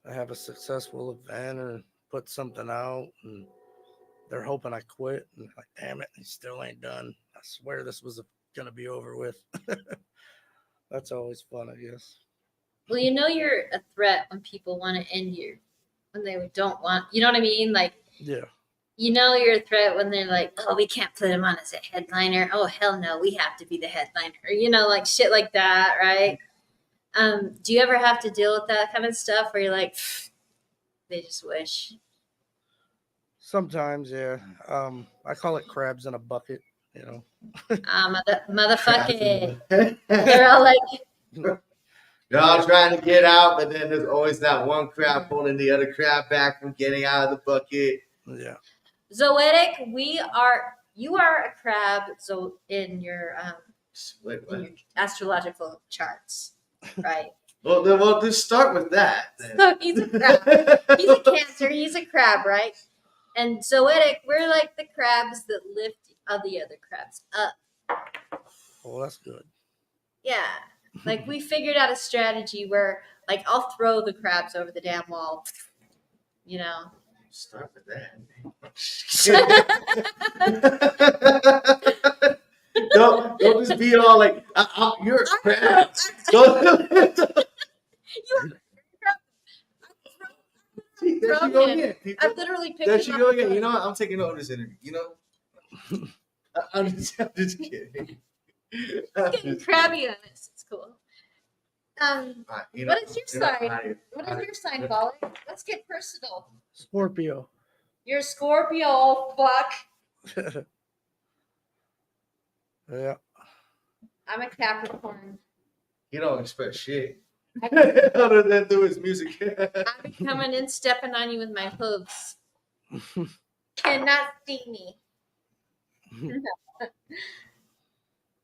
I have a successful event or put something out, and they're hoping I quit, and like, damn it, he still ain't done. I swear this was gonna be over with. That's always fun, I guess. Well, you know you're a threat when people want to end you, when they don't want. You know what I mean? Like, Yeah. you know you're a threat when they're like, oh, we can't put him on as a headliner. Oh, hell no, we have to be the headliner. You know, like shit like that, right? Do you ever have to deal with that kind of stuff where you're like, they just wish? Sometimes, yeah. I call it crabs in a bucket, you know. Motherfucking. They're all like, They're all trying to get out, but then there's always that one crab holding the other crab back from getting out of the bucket. Yeah. Zoetic, you are a crab in your Wait, what? in your astrological charts, right? Well, just start with that. Then. So he's a crab. He's a Cancer. He's a crab, right? And Zoetic, we're like the crabs that lift all the other crabs up. Well, that's good. Yeah. Like we figured out a strategy where like I'll throw the crabs over the damn wall. You know. Start with that. don't just be all like, you're a crab. Don't. See, there she From go him. again. I literally picked There him she up. go again. You know what? I'm taking over this interview. You know? I'm just kidding. He's getting crabby on us. It's cool. What is your sign? What is your sign, Bolic? Let's get personal. Scorpio. You're a Scorpio, fuck. Yeah. I'm a Capricorn. He don't expect shit. I- Other than through his music. I'll be coming in, stepping on you with my hooves. Cannot see me.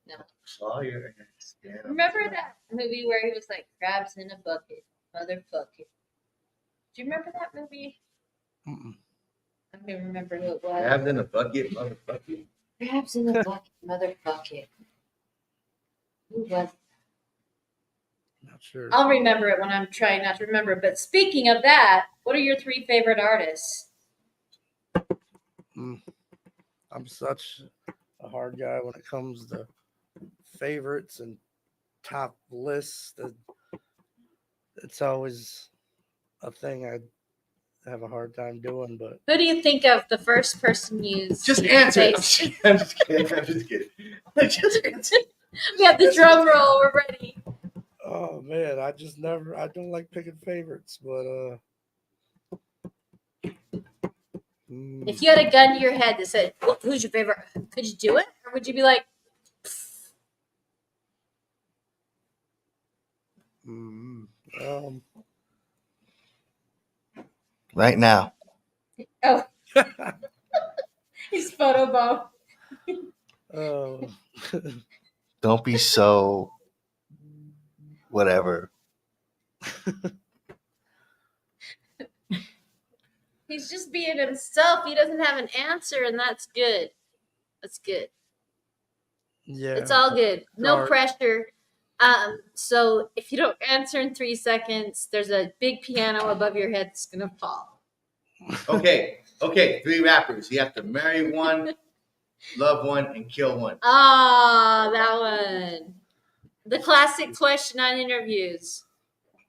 No. Oh, you're Remember that movie where he was like crabs in a bucket, motherfucker? Do you remember that movie? Mm-mm. I don't even remember who it was. Grabbed in a bucket, motherfucker. Crabs in a bucket, motherfucker. Who was? Not sure. I'll remember it when I'm trying not to remember. But speaking of that, what are your 3 favorite artists? I'm such a hard guy when it comes to favorites and top lists. It's always a thing I have a hard time doing, but Who do you think of the first person you Just answer it. say? I'm just kidding. Just answer it. We have the drum roll. We're ready. oh man, I don't like picking favorites, but If you had a gun to your head that said, well, "Who's your favorite?" Could you do it, or would you be like, Right now. "Oh, he's photobomb." oh, Don't be so whatever. He's just being himself. He doesn't have an answer, and that's good. That's good. yeah, It's all good. No Sorry. pressure. So if you don't answer in 3 seconds, there's a big piano above your head that's gonna fall. Okay. 3 rappers. You have to marry one, love one, and kill one. Ah, that one. The classic question on interviews.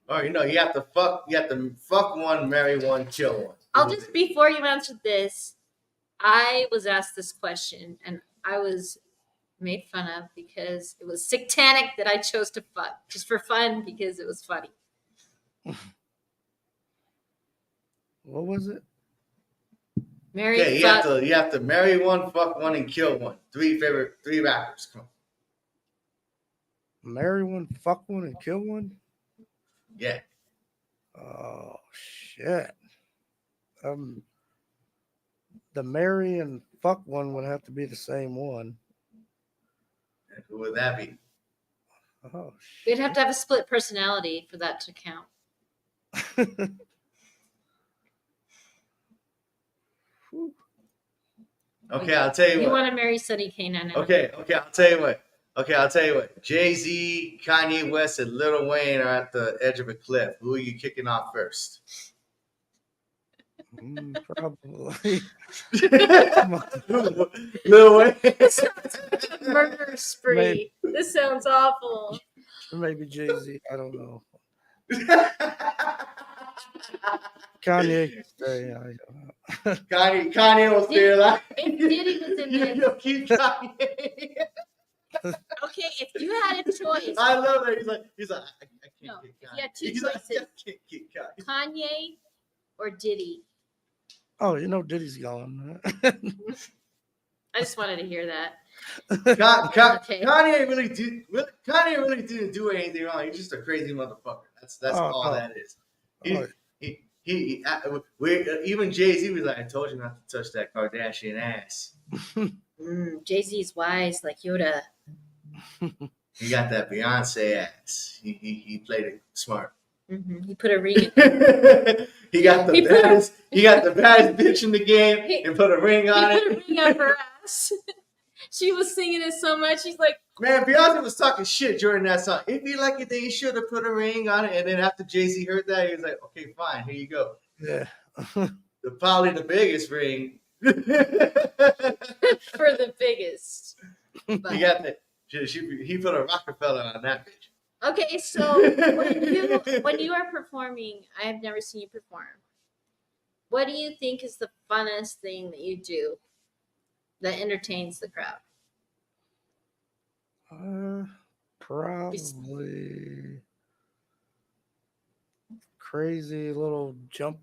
Or you have to fuck. You have to fuck one, marry one, kill one. I'll just, before you answer this, I was asked this question and I was made fun of because it was satanic that I chose to fuck just for fun because it was funny. what was it? Marry, Okay, fuck. you have to marry one, fuck one, and kill one. 3 rappers. Come on. Marry one, fuck one, and kill one. Yeah. Oh shit. The marry and fuck one would have to be the same one. Who would that be? Oh We'd have to have a split personality for that to count. shit. Okay, I'll tell you You what. want to marry Sonny K9? Okay, I'll tell you what. Jay-Z, Kanye West, and Lil Wayne are at the edge of a cliff. Who are you kicking off first? Probably. Lil Wayne. This sounds like a murder spree. This sounds awful. Maybe Jay-Z. I don't know. Kanye can stay. Kanye will stay alive. If Diddy was in this. You keep Kanye. Okay, if you had a choice, I love that. He's like, I can't No, kick if Kanye. you had 2 He's like, choices. I can't kick Kanye. Kanye or Diddy? Oh, Diddy's gone. I just wanted to hear that. Okay. Kanye really didn't do anything wrong. He's just a crazy motherfucker. That's all that is. Even Jay-Z was like, I told you not to touch that Kardashian ass. Jay-Z's wise like Yoda. He got that Beyonce ass. He played it smart. He put a ring. He got the baddest bitch in the game and put a ring on He it. put a ring up her ass. She was singing it so much. She's like, Man, Beyonce was talking shit during that song. If you like it, then you should have put a ring on it. And then after Jay-Z heard that, he was like, okay, fine, here you go. Yeah. probably the biggest ring. For the biggest. He But, got the. He put a Rockefeller on that bitch. okay, so when you are performing, I have never seen you perform. What do you think is the funnest thing that you do that entertains the crowd? Probably crazy little jump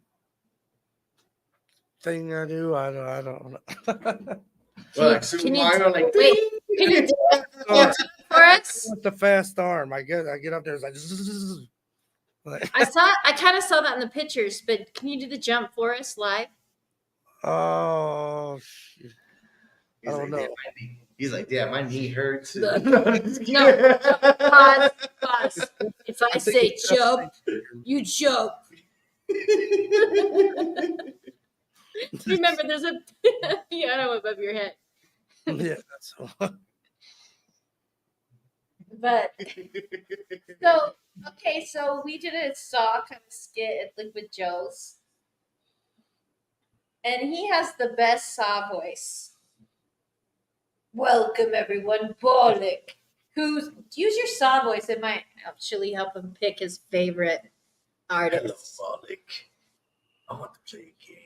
thing I do. I don't know. Well, like Super Mario, like. Wait, can you do it for us? With the fast arm, I get up there. It's like, zzz, like I kind of saw that in the pictures, but can you do the jump for us live? oh, shit. I don't know. He's like, yeah, my knee hurts. No, pause. If I say jump, you jump. Remember, there's a piano above your head. Yeah, that's But so we did a saw kind of skit at Liquid Joe's, and he has the best saw voice. Welcome everyone, Bolic. Use your saw voice. It might actually help him pick his favorite artist. Hello, Bolic. I want to play a game.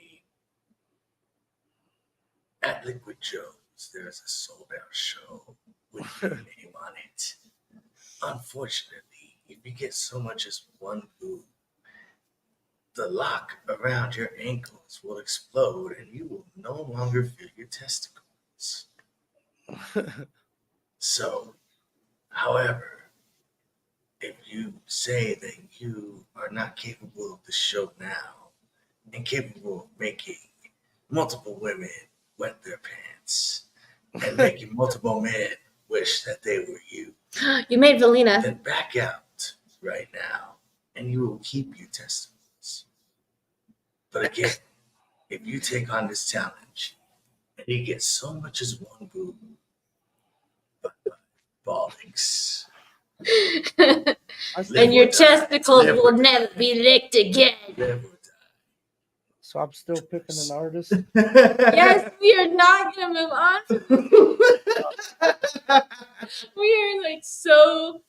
At Liquid Joe's, there's a sold-out show with your name on it. Unfortunately, if you get so much as one move, the lock around your ankles will explode and you will no longer feel your testicles. So, however, if you say that you are not capable of the show now and capable of making multiple women wet their pants and making multiple men wish that they were you, You made Valina. then back out right now and you will keep your testicles. But again, if you take on this challenge and you get so much as one boob, ballings. And your testicles will never be licked again. So I'm still picking an artist. Yes, we are not going to move on. We are like so.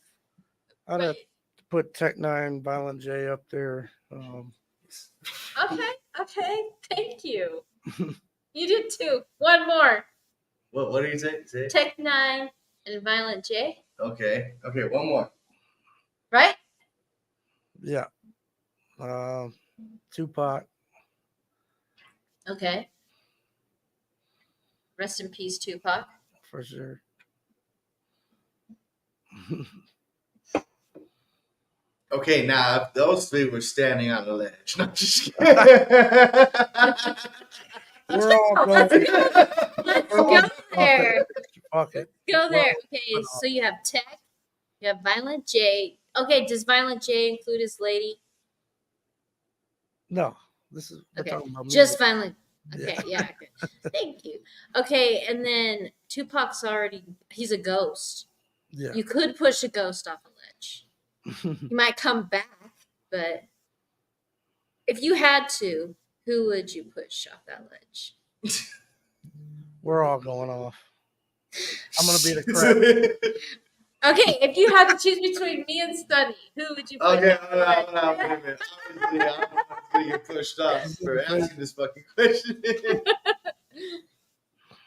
I'd have to put Tech 9 Violent J up there. Okay. Thank you. You did too. One more. What do you say? Tech 9 and Violent J. Okay, one more. Right? Yeah. Tupac. Okay. Rest in peace, Tupac. For sure. Okay, now if those three were standing on the ledge, no, just kidding. We're all Let's going. go there. Fuck it. Go there. Okay, so you have Tech, you have Violent J. Okay, does Violent J include his lady? No, we're Okay, talking about just music. Violent. Okay, yeah. Okay. Thank you. Okay, and then Tupac's he's a ghost. Yeah. You could push a ghost off a ledge. He might come back, but if you had to, who would you push off that ledge? We're all going off. I'm gonna be the crap. Okay, if you had to choose between me and Stunny, who would you push? Okay, off the ledge? hold on, wait a minute. Obviously, I'm the one that's gonna get pushed off for asking this fucking question.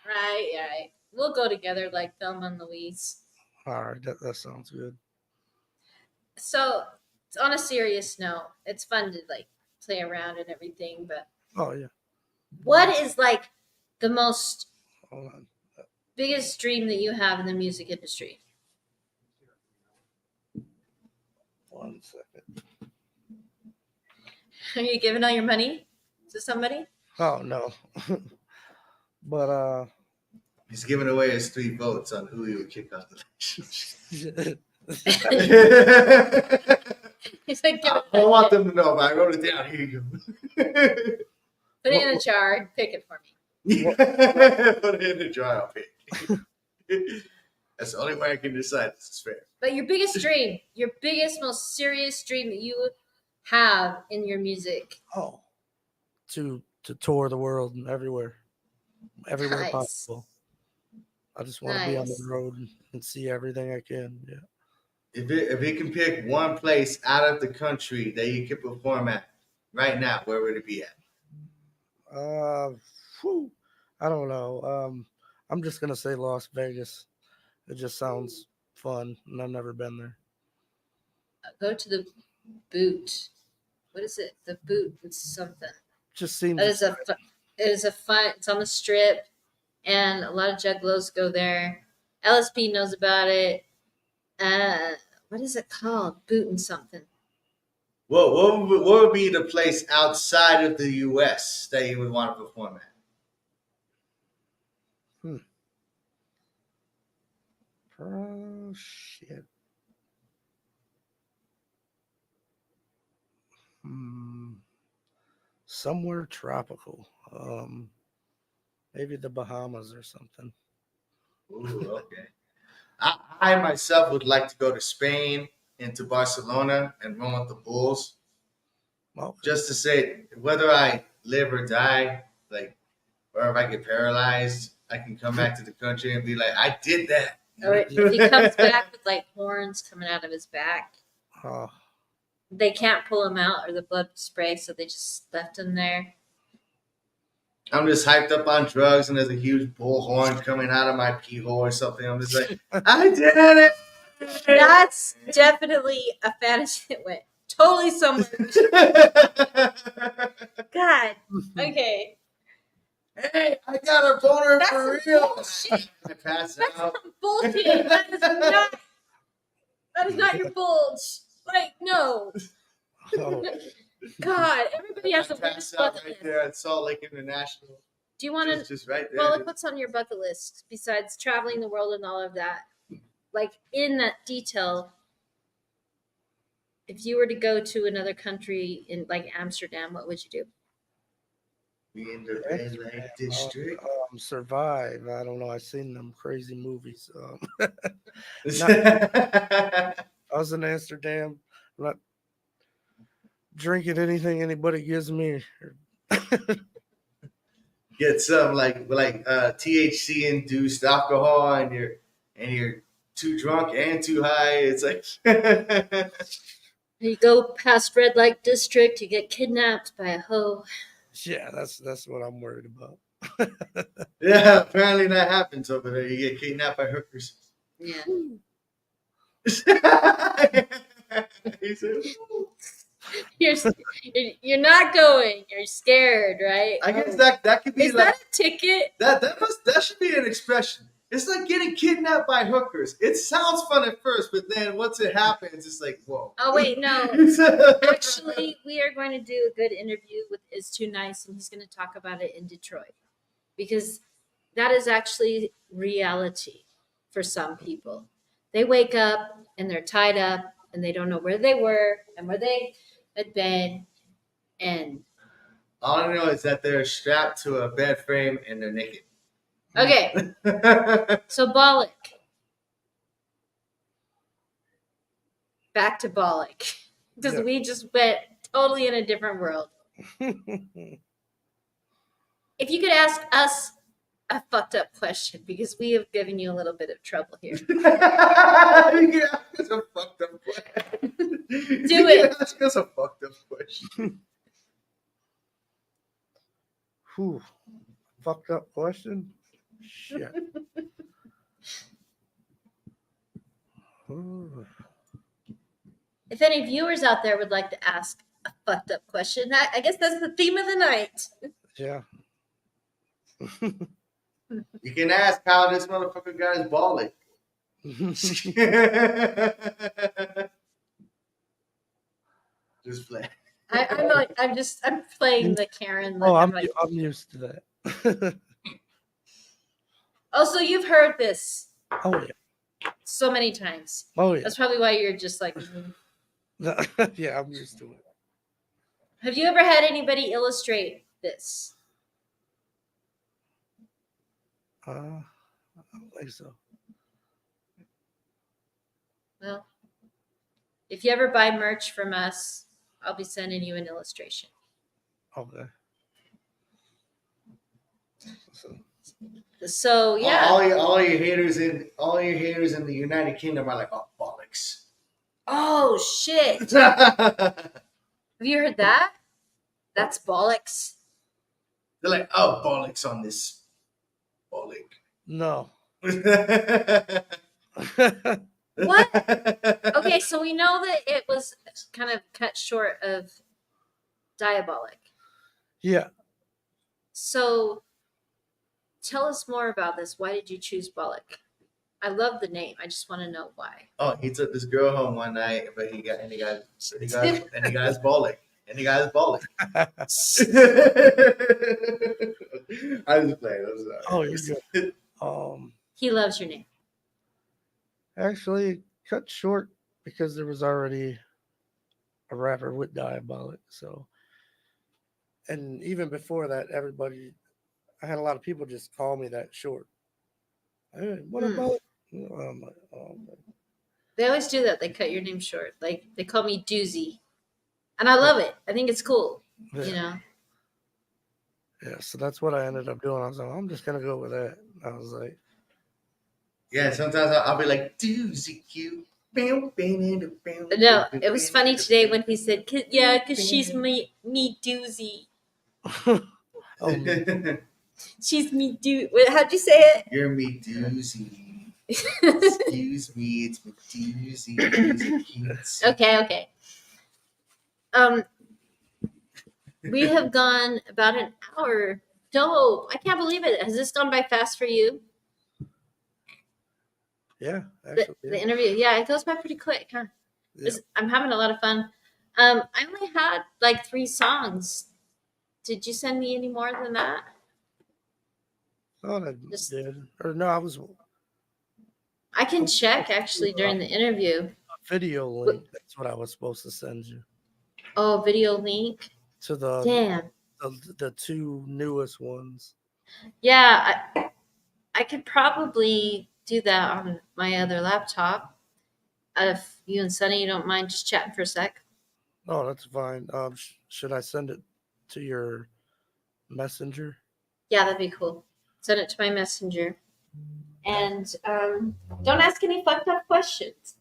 Right. We'll go together like Thelma and Louise. All right, that sounds good. So, on a serious note, it's fun to like play around and everything, but Oh yeah. what is like the most Hold on. biggest dream that you have in the music industry? 1 second. Are you giving all your money to somebody? Oh no. But He's giving away his 3 votes on who he would kick off the ledge. He's like, I want them to know, but I wrote it down. Here you go. put it in a jar and pick it for me. Put it in the jar. I'll pick. That's the only way I can decide this is fair. But your biggest dream, your biggest, most serious dream that you have in your music. to to tour the world and everywhere Nice. possible. I just want to be on the Nice. road and see everything I can. Yeah. If you can pick one place out of the country that you could perform at right now, where would it be at? Whew, I don't know. I'm just gonna say Las Vegas. It just sounds fun, and I've never been there. Go to the Boot. What is it? The Boot. It's something. Just seems It is a fun. It's on the Strip, and a lot of juggalos go there. LSP knows about it. What is it called? Boot and something. What would be the place outside of the U.S. that you would want to perform at? oh shit. Somewhere tropical. Maybe the Bahamas or something. Ooh, okay. I myself would like to go to Spain and to Barcelona and run with the Bulls, Well, just to say whether I live or die, like, or if I get paralyzed, I can come back to the country and be like, I did that. Or if he comes back with like horns coming out of his back, oh, they can't pull him out or the blood spray, so they just left him there. I'm just hyped up on drugs and there's a huge bullhorn coming out of my pee hole or something. I'm just like, I did it. That's definitely a fantasy that went totally somewhere. God. Okay. Hey, I got a boner That's for some real. bullshit. I pass That's out. some bullshit. That is not your bulge. Like, no. oh, God, everybody has a I weird pass out bucket right list. there at Salt Lake International. Do you want to? Just right there. Well, what's on your bucket list besides traveling the world and all of that? Like in that detail, if you were to go to another country in like Amsterdam, what would you do? Be in the red light district. Survive. I don't know. I've seen them crazy movies. I was in Amsterdam. I'm not drinking anything anybody gives me. Get some like THC induced alcohol and you're too drunk and too high. It's like You go past red light district, you get kidnapped by a hoe. Yeah, that's what I'm worried about. yeah, apparently that happens over there. You get kidnapped by hookers. Yeah. He said, You're not going. You're scared, right? I guess that could be Is like that a ticket? that should be an expression. It's like getting kidnapped by hookers. It sounds fun at first, but then once it happens, it's like, whoa. Oh wait, no. Actually, we are going to do a good interview with Is Too Nice, and he's going to talk about it in Detroit because that is actually reality for some people. They wake up and they're tied up and they don't know where they were and where they had been, and all I know is that they're strapped to a bed frame and they're naked. okay. So Bolic. Back to Bolic. Because Yeah. we just went totally in a different world. If you could ask us a fucked up question, because we have given you a little bit of trouble here. You can ask us a fucked up question. Do it. Ask us a fucked up question. Whew. Fucked up question. Shit. Ooh. If any viewers out there would like to ask a fucked up question, I guess that's the theme of the night. Yeah. You can ask how this motherfucker got his Bolic. Just play. I'm playing the Karen. Like, Oh, I'm like, I'm used to that. oh, so you've heard this Oh yeah. so many times. Oh yeah. That's probably why you're just like. Mhm. Yeah, I'm used to it. Have you ever had anybody illustrate this? I don't think so. Well, if you ever buy merch from us, I'll be sending you an illustration. Okay. So yeah. All your haters in the United Kingdom are like, oh, bollocks. Oh shit! Have you heard that? That's bollocks. They're like, oh, bollocks on this Bolic. No. What? Okay, so we know that it was kind of cut short of diabolic. Yeah. So tell us more about this. Why did you choose Bolic? I love the name. I just want to know why. Oh, he took this girl home one night, but he got his Bolic. And he got his Bolic. I was playing. I'm sorry. Oh, you're good. He loves your name. Actually, cut short because there was already a rapper with Diabolic. So, and even before that, I had a lot of people just call me that short. Hey, what about? I'm like, oh, man. They always do that. They cut your name short. Like they call me Doozy, and I love it. I think it's cool. Yeah. You know. Yeah, so that's what I ended up doing. I was like, I'm just gonna go with that. I was like, yeah, sometimes I'll be like, doozy cute. No, it was funny today when he said, "Cause she's me Doozy. oh, man. She's me How'd you say it? You're me doozy. Excuse me, it's me doozy. Okay. We have gone about an hour. Dope. I can't believe it. Has this gone by fast for you? Yeah, actually, The interview. Yeah, it goes by pretty quick, huh? yeah. I'm having a lot of fun. I only had like 3 songs. Did you send me any more than that? Oh, I Just- did. Or no, I was I can check actually during the interview. a video link. That's what I was supposed to send you Oh, video link. to the Damn. the 2 newest ones. Yeah, I could probably do that on my other laptop. If you and Sunny don't mind just chatting for a sec. Oh, that's fine. Should I send it to your messenger? Yeah, that'd be cool. Send it to my messenger. And don't ask any fucked up questions.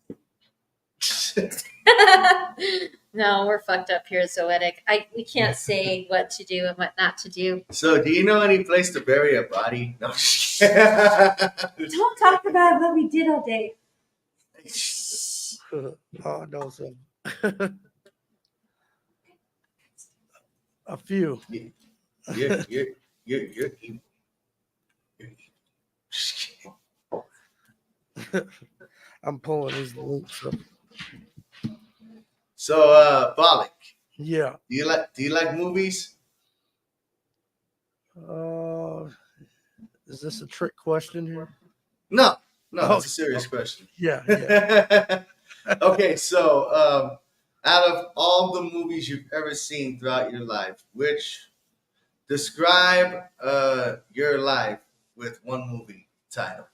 No, we're fucked up here at Zoetic. We can't say what to do and what not to do. So, do you know any place to bury a body? No. Don't talk about what we did all day. Oh, no, so a few. You're evil. I'm pulling these links up. So, Bolic, Yeah. do you like movies? Is this a trick question here? No, Oh, it's a serious question. Yeah. Okay, so out of all the movies you've ever seen throughout your life, describe your life with one movie title?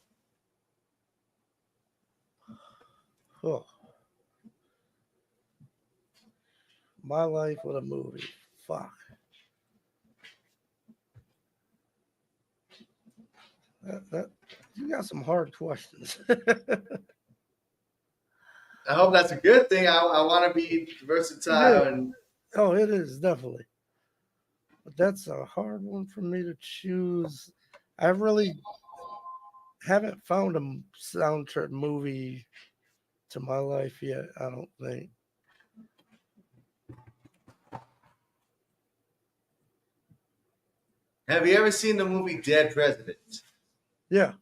Oh. My life with a movie. Fuck. That you got some hard questions. I hope that's a good thing. I want to be versatile and Oh, it is definitely. But that's a hard one for me to choose. I really haven't found a soundtrack movie to my life yet, I don't think. Have you ever seen the movie Dead Presidents Yeah.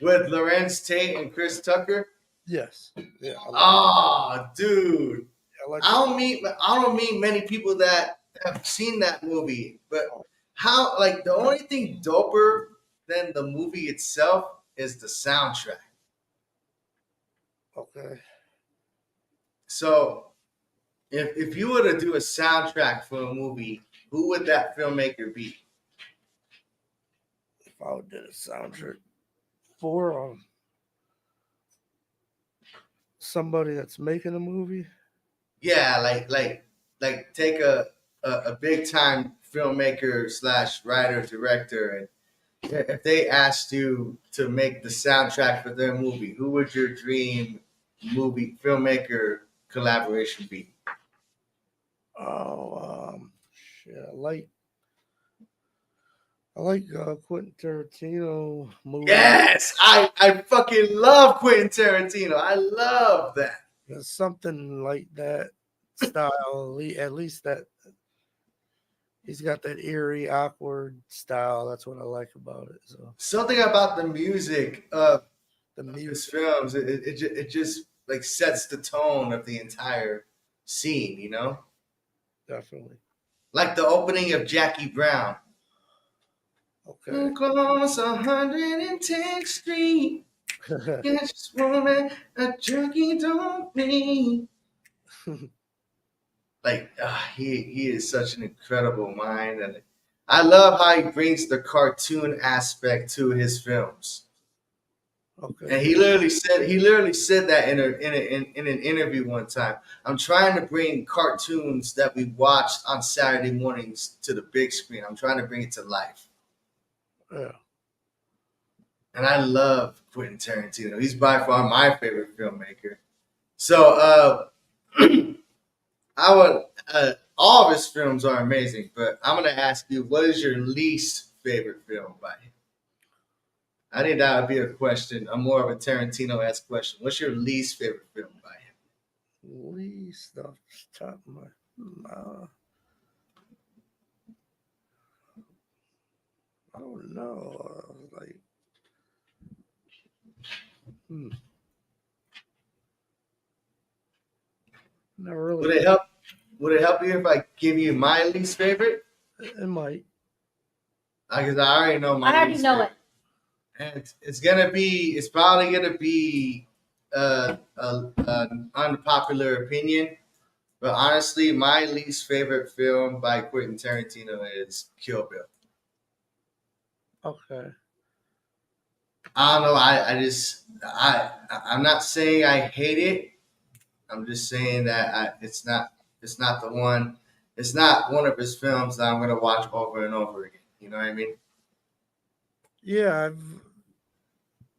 with Lorenz Tate and Chris Tucker? Yes. Yeah. Oh, dude. I like I don't meet many people that have seen that movie, but how, like, the only thing doper than the movie itself is the soundtrack. Okay. So if you were to do a soundtrack for a movie, who would that filmmaker be? If I did a soundtrack for somebody that's making a movie. Yeah, like take a big time filmmaker slash writer director, and if they asked you to make the soundtrack for their movie, who would your dream movie filmmaker collaboration be? Oh, shit. I like Quentin Tarantino movies. Yes, I fucking love Quentin Tarantino. I love that. There's something like that style. At least that he's got that eerie, awkward style. That's what I like about it. So Something about the music of the his music, films, it just like sets the tone of the entire scene, you know? definitely. Like the opening of Jackie Brown. Okay. Across 110th Street, get this woman a junkie don't need. Like he is such an incredible mind, and I love how he brings the cartoon aspect to his films. Okay. And he literally said that in an interview one time. I'm trying to bring cartoons that we watched on Saturday mornings to the big screen. I'm trying to bring it to life. Yeah. And I love Quentin Tarantino. He's by far my favorite filmmaker. So I would all of his films are amazing, but I'm gonna ask you, what is your least favorite film by him? I think that would be a question, a more of a Tarantino-esque question. What's your least favorite film by him? Least off the top of my. I don't know. Like, never really. Would it help? Would it help you if I give you my least favorite? It might. Because I already know my. I already least know favorite. it. And it's probably gonna be an unpopular opinion, but honestly, my least favorite film by Quentin Tarantino is Kill Bill. Okay. I don't know. I'm not saying I hate it. I'm just saying that it's not the one. It's not one of his films that I'm gonna watch over and over again. You know what I mean? Yeah,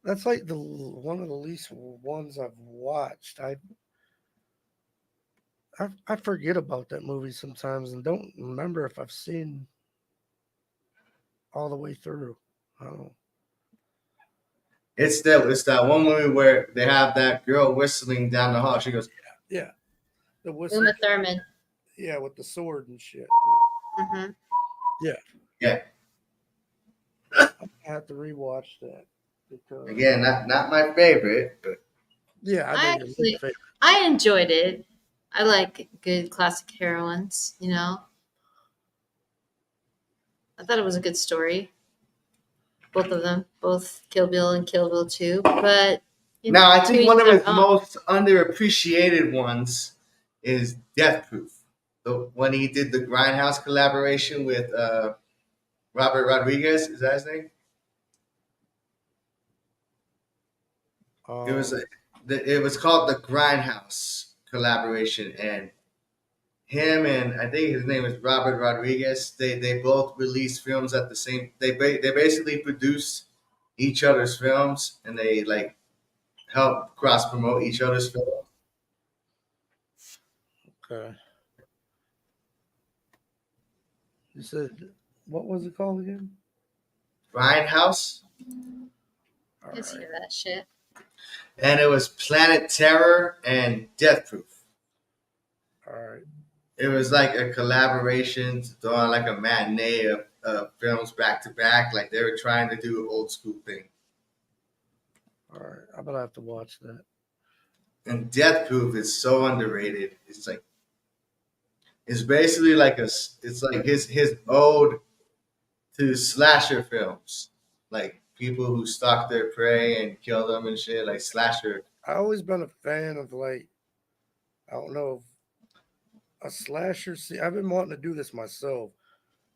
that's like the one of the least ones I've watched. I forget about that movie sometimes and don't remember if I've seen all the way through. I don't know. It's that one movie where they have that girl whistling down the hall. She goes, Yeah, the whistle. Uma Thurman. Yeah, with the sword and shit. Hmm. yeah. I have to rewatch that because Again, not my favorite, but yeah, I know your actually- favorite. I enjoyed it. I like good classic heroines, you know. I thought it was a good story. Both of them, both Kill Bill and Kill Bill 2. But now I to think each one of their his own. most underappreciated ones is Death Proof. When he did the Grindhouse collaboration with Robert Rodriguez, is that his name? It was called the Grindhouse collaboration, and him and I think his name is Robert Rodriguez. They both released films at the same. They basically produce each other's films, and they like help cross promote each other's films. Okay. You said what was it called again? Grindhouse, All Let's right. hear that shit. and it was Planet Terror and Death Proof. All right. It was like a collaboration to throw on like a matinee of films back to back. Like they were trying to do an old school thing. All right. I'm gonna have to watch that. And Death Proof is so underrated. It's basically like it's like his ode to slasher films, like people who stalk their prey and kill them and shit, like slasher. I always been a fan of like I don't know a slasher scene. I've been wanting to do this myself,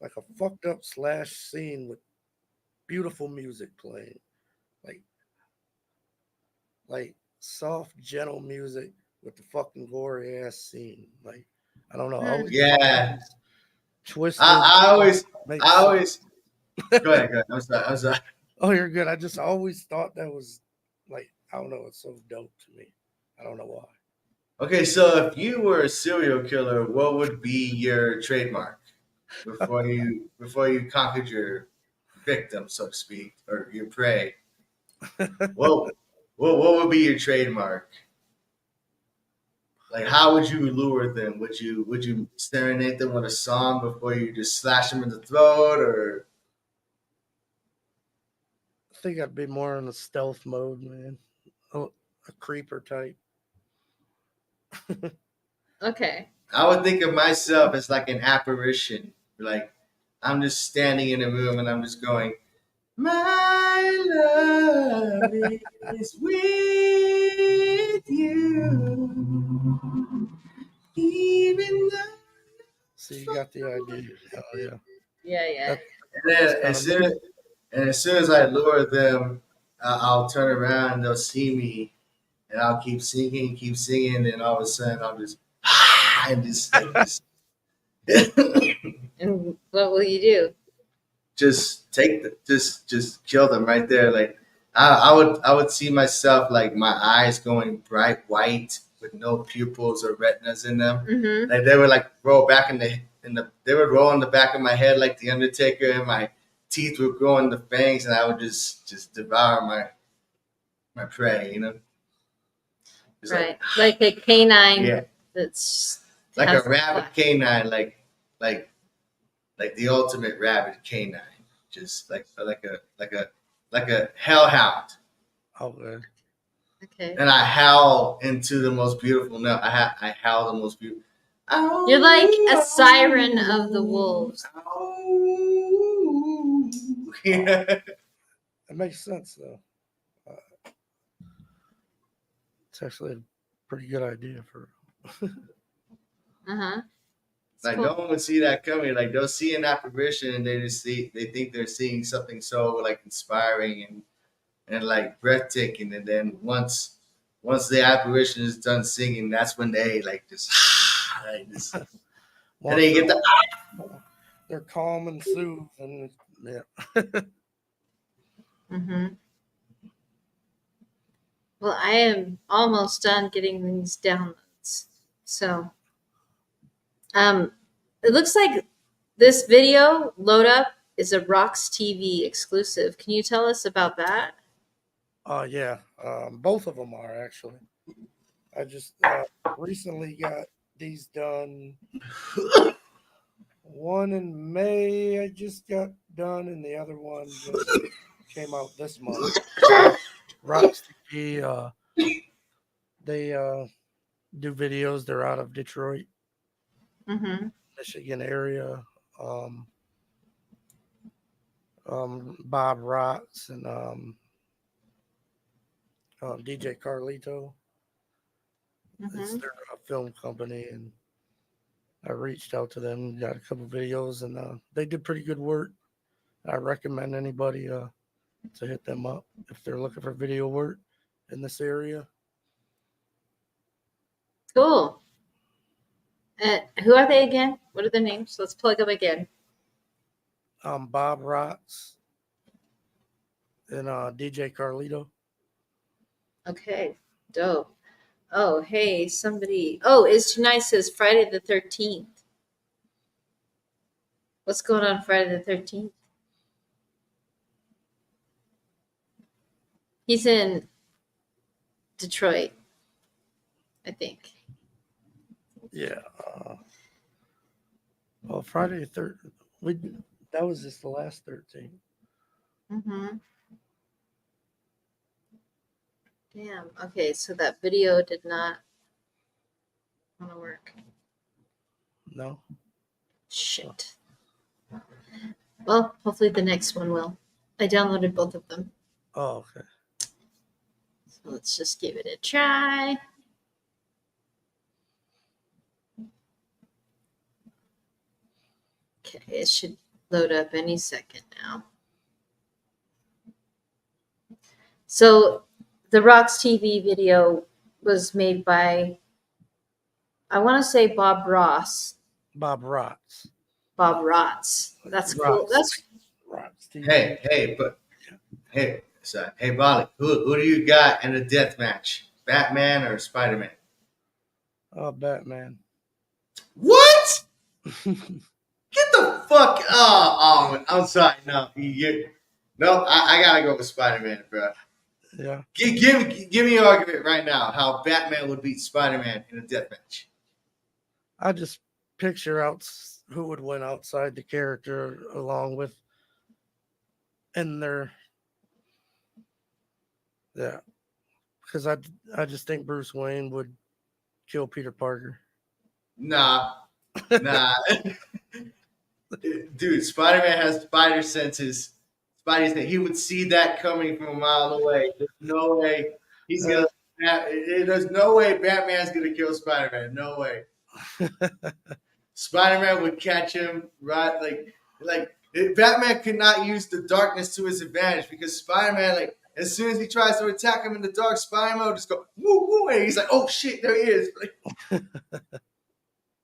like a fucked up slash scene with beautiful music playing, like soft, gentle music with the fucking gory ass scene. Like I don't know. I always Yeah. Twisted. I always, makes I sense. always. Go ahead. Go ahead. I'm sorry. Oh, you're good. I just always thought that was like, I don't know, it's so dope to me. I don't know why. Okay, so if you were a serial killer, what would be your trademark before you conquered your victim, so to speak, or your prey? What what would be your trademark? Like, how would you lure them? Would you serenade them with a song before you just slash them in the throat, or I think I'd be more in a stealth mode, man. Oh, a creeper type. Okay. I would think of myself as like an apparition. Like I'm just standing in a room and I'm just going, my love is with you, even though. So you got the idea. Hell yeah. Yeah. That, And then that's kind of as soon as I lure them, I'll turn around and they'll see me, and I'll keep singing, and all of a sudden I'll just and just like just And what will you do? just take the just kill them right there. Like I would see myself like my eyes going bright white with no pupils or retinas in them. Mm-hmm. Like they would like roll back in the they would roll in the back of my head like the Undertaker, and my teeth would grow in the fangs, and I would just devour my prey. You know, it's Right. Like a canine yeah, that's like has a rabid black- canine, like the ultimate rabid canine, just like a hellhound. okay. Okay. And I howl into the most beautiful note. I howl the most beautiful. You're like a siren of the wolves. Yeah. That makes sense though. It's actually a pretty good idea for. Uh-huh. Like no one would see that coming. Like they'll see an apparition and they think they're seeing something so like inspiring and like breathtaking. And then once the apparition is done singing, that's when they like just and they get the They're calm and soothed, and yeah. Mm-hmm. Well, I am almost done getting these downloads. So, it looks like this video load up is a Rocks TV exclusive. Can you tell us about that? Yeah. Both of them are actually. I just recently got these done. One in May I just got done, and the other one just came out this month. Rocks TV, they do videos. They're out of Detroit, Mm-hmm. Michigan area. Bob Rotz and DJ Carlito. It's Mm-hmm. their film company, and I reached out to them, got a couple videos, and they did pretty good work. I recommend anybody to hit them up if they're looking for video work in this area. Cool. Who are they again? What are their names? Let's plug them again. Bob Rotz and DJ Carlito. Okay. Dope. Oh, hey, somebody. Oh, is tonight says Friday the 13th. What's going on Friday the 13th? He's in Detroit, I think. Yeah. Well, Friday the 13th. That was just the last 13. Mm-hmm. Damn. Okay, so that video did not want to work. No. Shit. Well, hopefully the next one will. I downloaded both of them. Oh, okay. So let's just give it a try. Okay, it should load up any second now. So the Rocks TV video was made by, I want to say Bob Ross. Bob Rotz. Bob Rots. That's cool. Rots. That's Rots TV. Hey, Bolic, who do you got in a death match? Batman or Spider-Man? Oh, Batman. What? Get the fuck! Oh, I'm sorry. No, I gotta go with Spider-Man, bro. Yeah. Give me your argument right now how Batman would beat Spider-Man in a death match. I just picture out who would win outside the character along with in their yeah. Because I just think Bruce Wayne would kill Peter Parker. Nah. Dude, Spider-Man has spider senses. He would see that coming from a mile away. There's no way he's gonna. There's no way Batman's gonna kill Spider-Man. No way. Spider-Man would catch him right, like Batman could not use the darkness to his advantage because Spider-Man, like as soon as he tries to attack him in the dark, Spider-Man will just go woo woo, and he's like, oh shit, there he is. Like,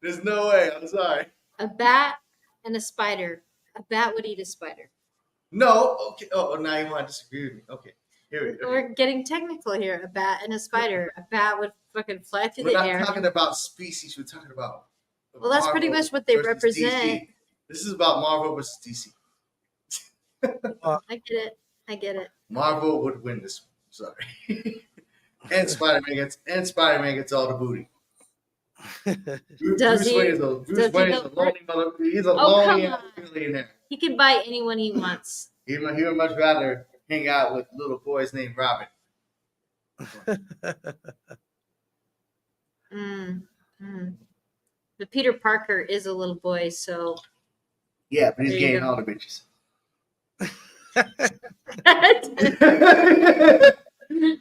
there's no way. I'm sorry. a bat and a spider. A bat would eat a spider. No. Okay. Oh, now you want to disagree with me? Okay. Here we go. We're getting technical here. A bat and a spider. A bat would fucking fly through We're the not air. talking about species. We're talking about. Well, that's pretty Marvel much what they versus represent. DC. This is about Marvel versus DC. I get it. Marvel would win this one. Sorry. and Spider-Man gets all the booty. Does he? Bruce Wayne is a lonely mother. He's a Oh, lonely come on. billionaire. He can buy anyone he wants. He would much rather hang out with little boys named Robin. But Peter Parker is a little boy, so Yeah, but he's There you getting go. all the bitches.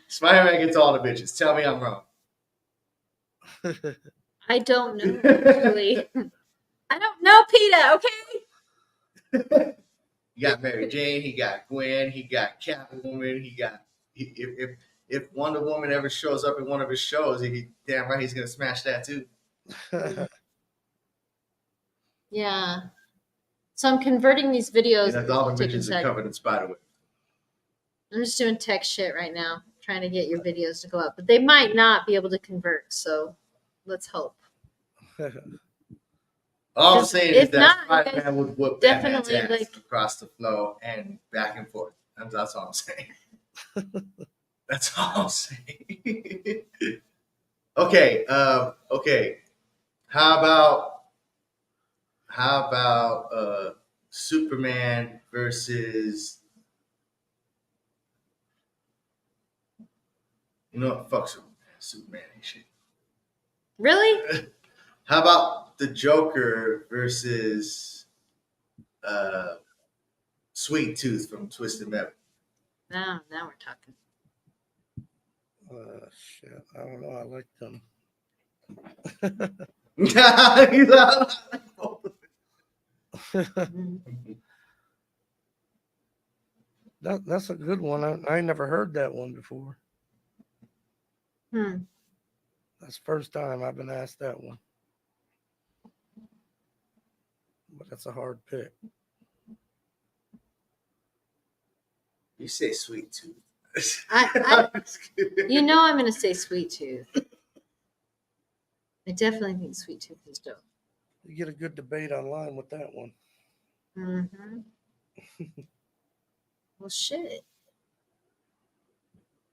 Spider-Man gets all the bitches. Tell me I'm wrong. I don't know actually. I don't know, Peter. Okay. He got Mary Jane, he got Gwen, he got Catwoman, if Wonder Woman ever shows up in one of his shows, damn right he's gonna smash that too. Yeah. So I'm converting these videos. And all the taking bitches are tech. covered in spiderweb. I'm just doing tech shit right now, trying to get your videos to go up, but they might not be able to convert. So let's hope. All I'm If saying is that not, you Spider-Man guys would whoop Batman's definitely, ass across the floor and back and forth. That's all I'm saying. That's all I'm saying. Okay. Okay. How about Superman versus fuck Superman ain't shit. Really? How about the Joker versus Sweet Tooth from Twisted Metal? Now we're talking. Shit. I don't know. I like them. That's a good one. I never heard that one before. That's the first time I've been asked that one. But that's a hard pick. You say Sweet Tooth. I'm going to say Sweet Tooth. I definitely think Sweet Tooth is dope. You get a good debate online with that one. Well, shit.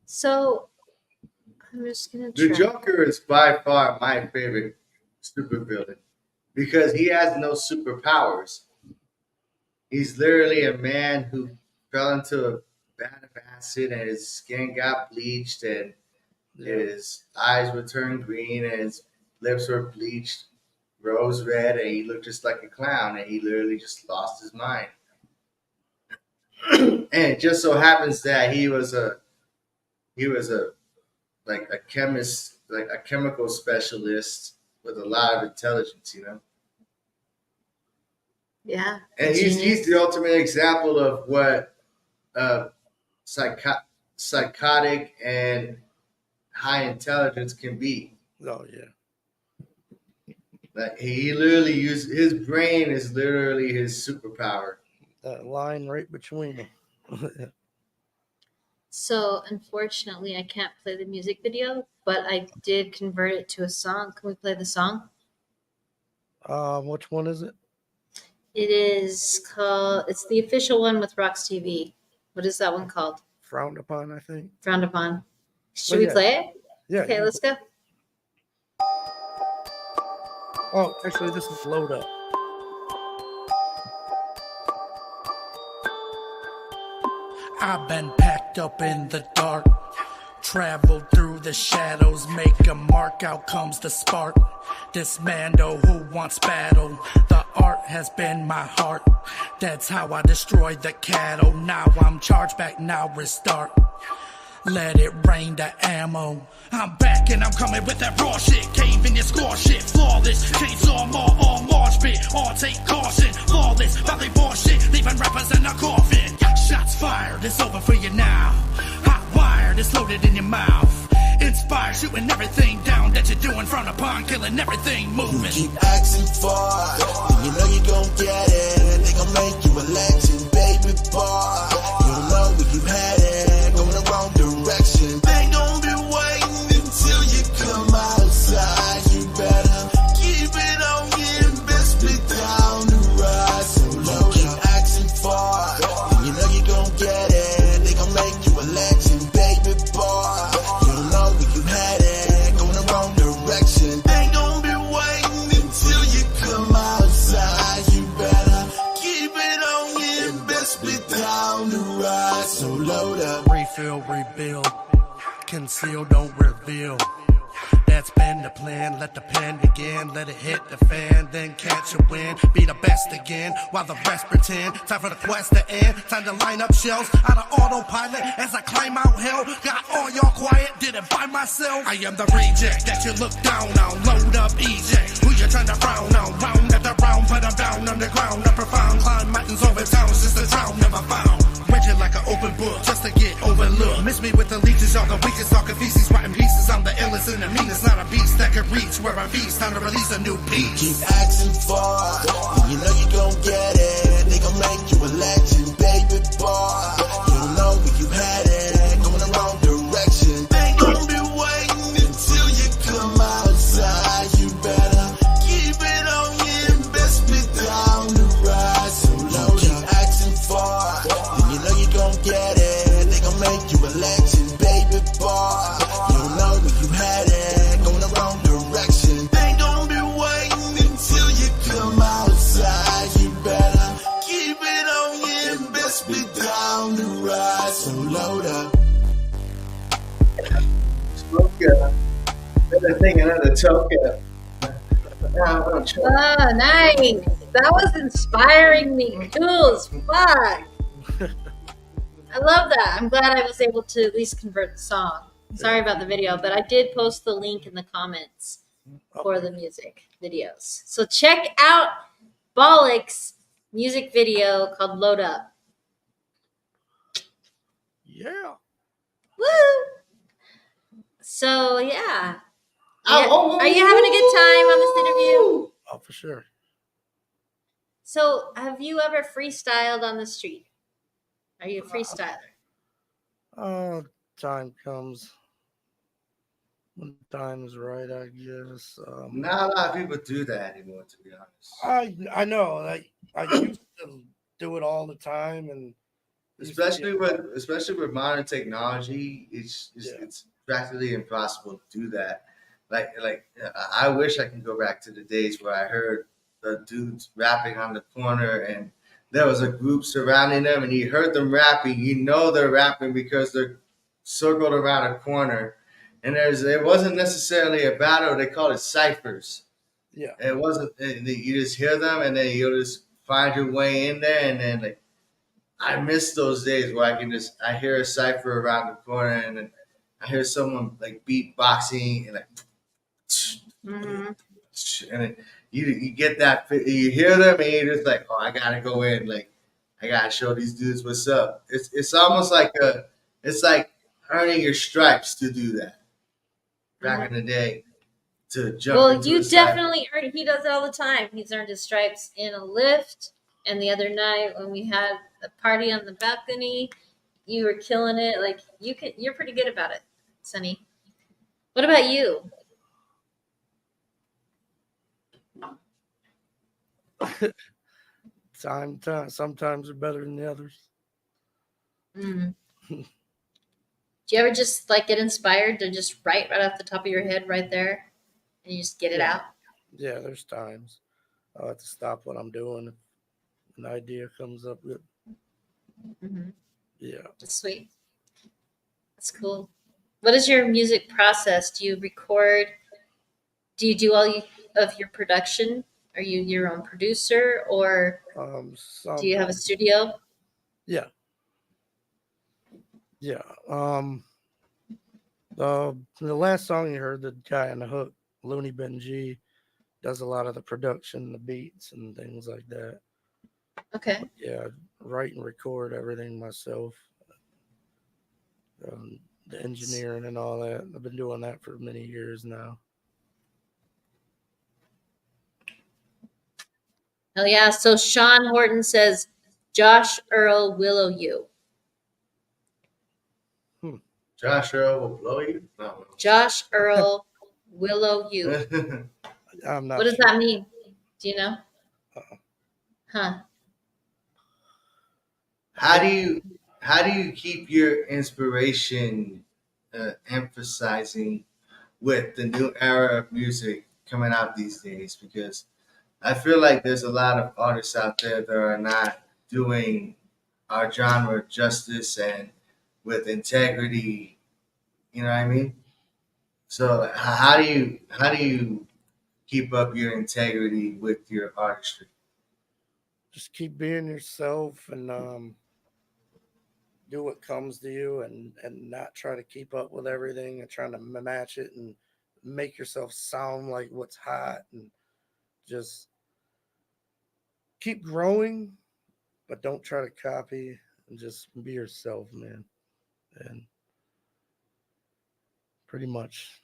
So I'm just gonna. The Joker is by far my favorite supervillain because he has no superpowers. He's literally a man who fell into a vat of acid and his skin got bleached and his eyes were turned green and his lips were bleached rose red and he looked just like a clown and he literally just lost his mind. And it just so happens that he was a chemist, like a chemical specialist with a lot of intelligence, Yeah. And he's the ultimate example of what psychotic and high intelligence can be. Oh yeah. Like he literally used his brain is literally his superpower. That line right between them. So unfortunately, I can't play the music video, but I did convert it to a song. Can we play the song? Which one is it? It is called. It's the official one with Rocks TV. What is that one called? Frowned Upon, I think. Frowned Upon. Should Oh, we yeah. play it? Yeah. Okay, let's go. Oh, actually, this is Load Up. I've been packed up in the dark, traveled through the shadows, make a mark, out comes the spark. Dismantle who wants battle, the art has been my heart. That's how I destroyed the cattle, now I'm charged back, now restart. Let it rain the ammo. I'm back and I'm coming with that raw shit. Cave in your score shit, flawless. Chainsaw more on march bit. All take caution, flawless. Valley ball shit, leaving rappers in a coffin. Shots fired, it's over for you now. Hot wired, it's loaded in your mouth. Inspired, shooting everything down that you're doing. Frown upon, killing everything moving. Keep asking for it, and you know you gon' get it. They gon' make you a legend, baby boy. You don't know where you headed, going the wrong direction. They gon' be waiting until you come outside. You better keep it on your best be down the ride. So low, keep asking for it, and you know you gon' get it. They gon' make you a legend, baby boy. You don't know where you headed, going the wrong direction. They gon' be waiting until you come outside. You better keep it on your best be down the ride. So load up. Refill, rebuild. Conceal, don't reveal. That's been the plan. Let the pen begin. Let it hit the fan. Then catch a win. Be the best again while the rest pretend. Time for the quest to end. Time to line up shells out of autopilot as I climb out hill. Got all y'all quiet. Did it by myself. I am the reject that you look down on. Load up, eject. Who you trying to frown on? Round at the round. Put them down underground. Up profound. Climb mountains over towns. Just a drown. Never found. Rigid like an open book, just to get overlooked. Miss me with the leeches, y'all the weakest, talking feces, writing pieces. I'm the illest and the meanest, not a beast that could reach where I feast. Time to release a new piece. Keep asking for it, and you know you gon' get it. They gon' make you a legend, baby boy. You don't know where you headed, going the wrong direction. They gon' be waiting until you come outside. You better keep it on your best be down the ride. So low, keep asking for it, and you know you gon' get it. They gon' make you a legend, baby boy. You don't know where you headed, going the wrong direction. They gon' be waiting until you come outside. You better keep it on your best be down the ride. So load up. Smoke better thing another token. Oh, nice. That was inspiring me. Cool as fuck. I love that. I'm glad I was able to at least convert the song. Sorry about the video, but I did post the link in the comments for the music videos. So check out Bolic's music video called Load Up. Yeah. Woo! So, yeah. Are you having a good time on this interview? Oh, for sure. So, have you ever freestyled on the street? Are you a freestyler? Time comes when time is right, I guess. Not a lot of people do that anymore, to be honest. I know. I used to do it all the time, and Especially with modern technology, it's practically impossible to do that. Like I wish I can go back to the days where I heard the dudes rapping on the corner and there was a group surrounding them and you heard them rapping. You know they're rapping because they're circled around a corner. And it wasn't necessarily a battle. They called it ciphers. Yeah. It wasn't. You just hear them and then you'll just find your way in there. And then I miss those days where I hear a cipher around the corner and then I hear someone like beatboxing and and you get that, you hear them and you're just like, oh, I gotta go in, like I gotta show these dudes what's up. It's almost like it's like earning your stripes to do that. Back in the day, to jump Well, into you a side. definitely earned. He does it all the time. He's earned his stripes in a lift, and the other night when we had a party on the balcony, you were killing it. Like you're pretty good about it, Sonny. What about you? Sometimes are better than the others. Mm. Do you ever just like get inspired to just write right off the top of your head right there, and you just get it Yeah. out? Yeah, there's times I'll have to stop what I'm doing if an idea comes up. Good. Mm-hmm. Yeah. That's sweet. That's cool. What is your music process? Do you record? Do you do of your production? Are you your own producer, or do Some. you have a studio? Yeah. Yeah. The last song you heard, the guy on the hook, Looney Ben G, does a lot of the production, the beats, and things like that. Okay. Yeah, write and record everything myself. The engineering and all that. I've been doing that for many years now. Oh yeah. So Sean Horton says Josh Earl Willow you. Josh Earl will blow you. No. Josh Earl Willow you. I'm not What does sure. that mean? Do you know? Uh-uh. Huh. how do you keep your inspiration emphasizing with the new era of music coming out these days? Because I feel like there's a lot of artists out there that are not doing our genre justice and with integrity. You know what I mean? So how do you keep up your integrity with your artistry? Just keep being yourself and do what comes to you and not try to keep up with everything and trying to match it and make yourself sound like what's hot and just keep growing, but don't try to copy and just be yourself, man. And pretty much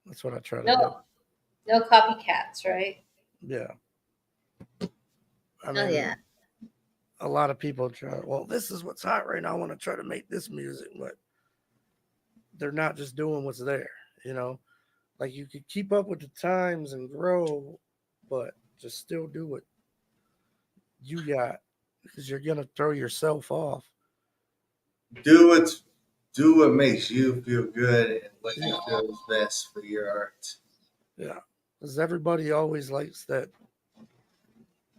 that's what I try to do. No copycats, right? Yeah. I Oh mean, yeah. a lot of people try, well, this is what's hot right now. I want to try to make this music, but they're not just doing what's there, you know? Like you could keep up with the times and grow, but just still do what you got because you're going to throw yourself off. Do what do what makes you feel good and what you Yeah. feel is best for your art. Yeah. Because everybody always likes that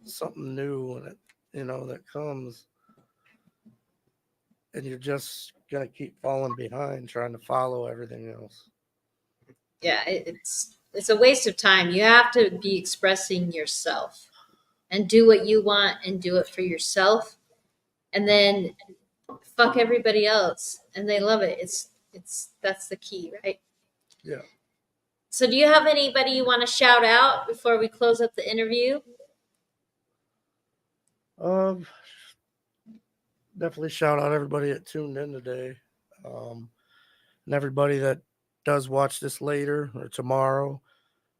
something new and that comes and you're just going to keep falling behind trying to follow everything else. Yeah, it's a waste of time. You have to be expressing yourself and do what you want and do it for yourself, and then fuck everybody else, and they love it. It's that's the key, right? Yeah. So, do you have anybody you want to shout out before we close up the interview? Definitely shout out everybody that tuned in today. And everybody that does watch this later or tomorrow.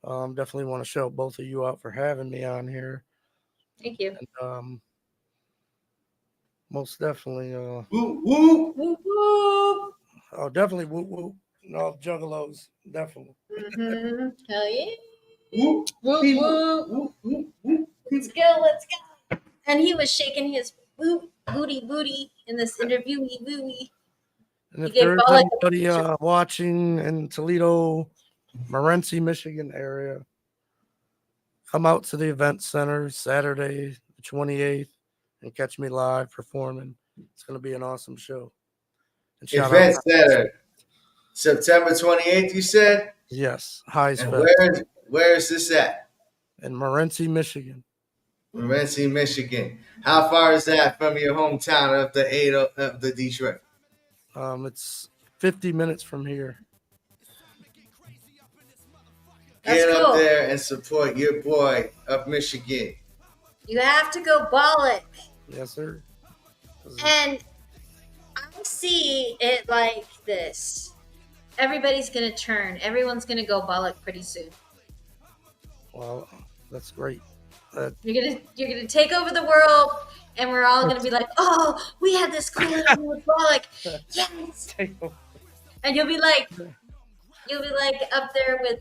Definitely want to shout both of you out for having me on here. Thank you. And most definitely, Woo woo. Whoop, whoop. definitely whoop whoop. No juggalos, definitely. Mm-hmm. Hell yeah. Woo. Whoop, whoop. Woo, woo, woo. Let's go, let's go. And he was shaking his booty in this interview. And if You there gave is Bolic a anybody picture. watching in Toledo, Morenci, Michigan area, come out to the event center Saturday, the 28th, and catch me live performing. It's going to be an awesome show. And shout Event out. Center, September 28th, you said? Yes, Highs And Fest where is this at? in Morenci, Michigan. Morenci, Michigan. How far is that from your hometown of the Detroit? It's 50 minutes from here. That's Get up cool. there and support your boy of Michigan. You have to go Bolic. Yes, sir. And I see it like this. everybody's gonna turn. Everyone's gonna go Bolic pretty soon. Well, that's great. You're gonna take over the world, and we're all gonna be like, "Oh, we had this cool interview with Bolic, yes!" And you'll be like up there with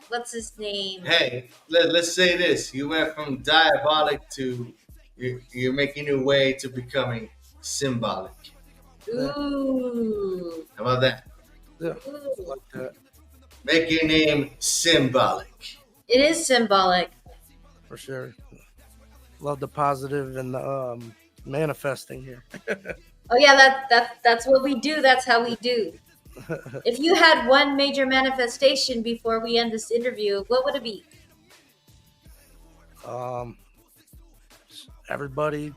what's his name? Hey, let's say this: you went from diabolic to you're making your way to becoming symbolic. Ooh, How about that? Yeah, ooh. like that Make your name symbolic. It is symbolic. for sure. Love the positive and the manifesting here. Oh yeah, that's what we do. That's how we do. If you had one major manifestation before we end this interview, what would it be? Everybody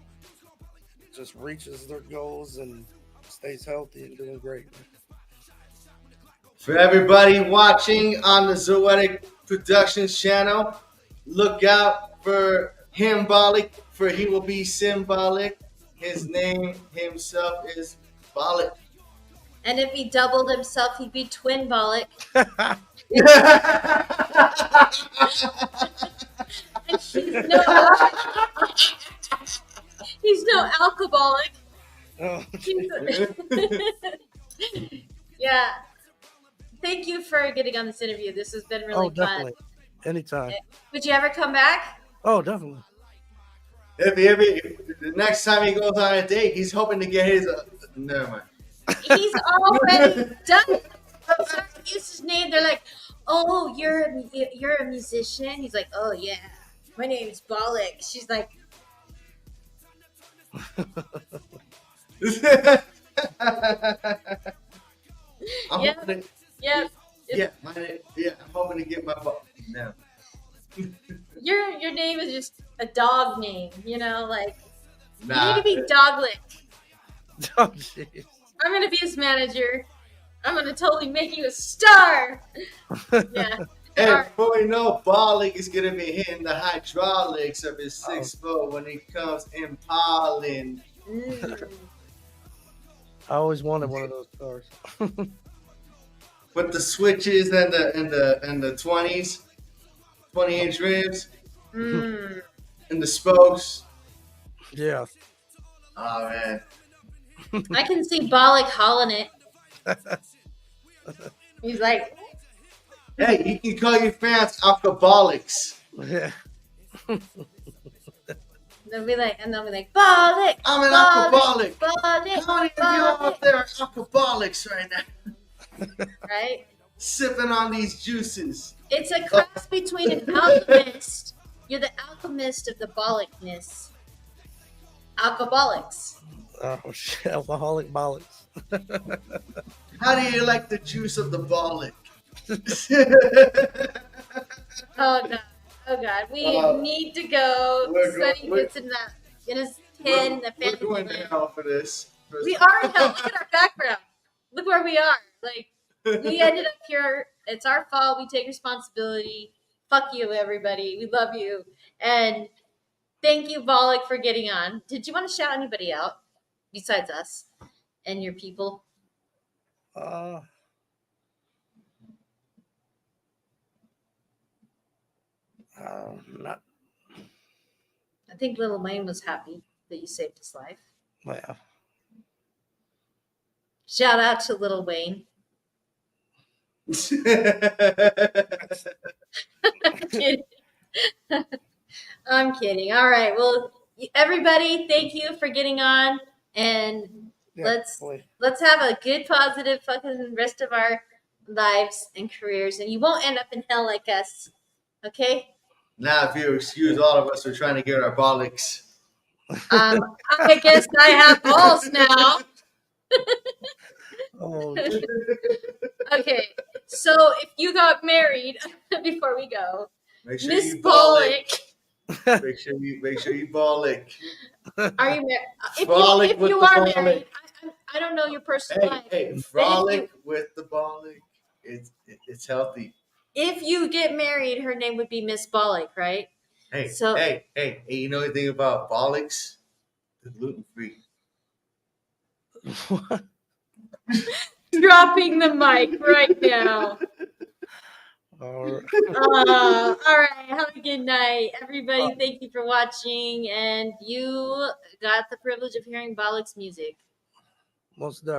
just reaches their goals and stays healthy and doing great. For everybody watching on the Zoetic Productions channel, look out for him, Bolic, for he will be symbolic. His name himself is Bolic. And if he doubled himself, he'd be twin Bolic. And he's no alcoholic. Oh, Yeah. Thank you for getting on this interview. This has been really fun. definitely. Anytime. Would you ever come back? Oh, definitely. If the next time he goes on a date, he's hoping to get his. Never mind. He's already done. Sorry, use his name. They're like, "Oh, you're a musician." He's like, "Oh yeah, my name's Bolic." She's like, I'm Yeah. hoping to, "Yep, I'm hoping to get my ball. No. your name is just a dog name." You know, like you Nah. need to be Doglit. Oh, jeez. I'm gonna be his manager. I'm gonna totally make you a star. Yeah. Hey, Alright. before we know, Bolic is gonna be hitting the hydraulics of his 6'4" when he comes impaling. Mm. I always wanted one of those cars. With the switches and the 20s, 20-inch rims, Mm. and the spokes. Yeah. Oh man. I can see Bolic hauling it. He's like, Hey, you can call your fans alcoholics. Yeah. they'll be like, Bolic. I'm an Bolic, alcoholic. Bolic, How many of you out there are alcoholics right now? right? Sipping on these juices. It's a cross between an alchemist. You're the alchemist of the Bolicness. Alcoholics. Oh, shit. Alcoholic Bolics. How do you like the juice of the Bolic? Oh god. Oh god. We need to go. Sonny gets in his tin, the We're family going to land. hell for this. We are in hell. Look at our background. Look where we are. Like we ended up here. It's our fault. We take responsibility. Fuck you, everybody. We love you. And thank you, Bolic, for getting on. Did you want to shout anybody out besides us and your people? Not. I think Little Wayne was happy that you saved his life. Well, Shout out to Little Wayne. I'm kidding. I'm kidding. All right. Well, everybody, thank you for getting on, and yeah, let's have a good, positive, fucking rest of our lives and careers, and you won't end up in hell like us. Okay? Now, if you excuse all of us for trying to get our Bolics. I guess I have balls now. Oh, Okay. So if you got married before we go, Make sure Miss you Bolic. Bolic. Make sure you Bolic. Are you married? Frolic If with you the are Bolic. married, I don't know your personal life. Hey, frolic with the Bolic. It's healthy. If you get married, her name would be Miss Bolic, right? Hey, So- hey, you know anything about Bolics? They're gluten free. You're dropping the mic right now. All right. All right. Have a good night, everybody. Thank you for watching, and you got the privilege of hearing Bolic's music. Most definitely.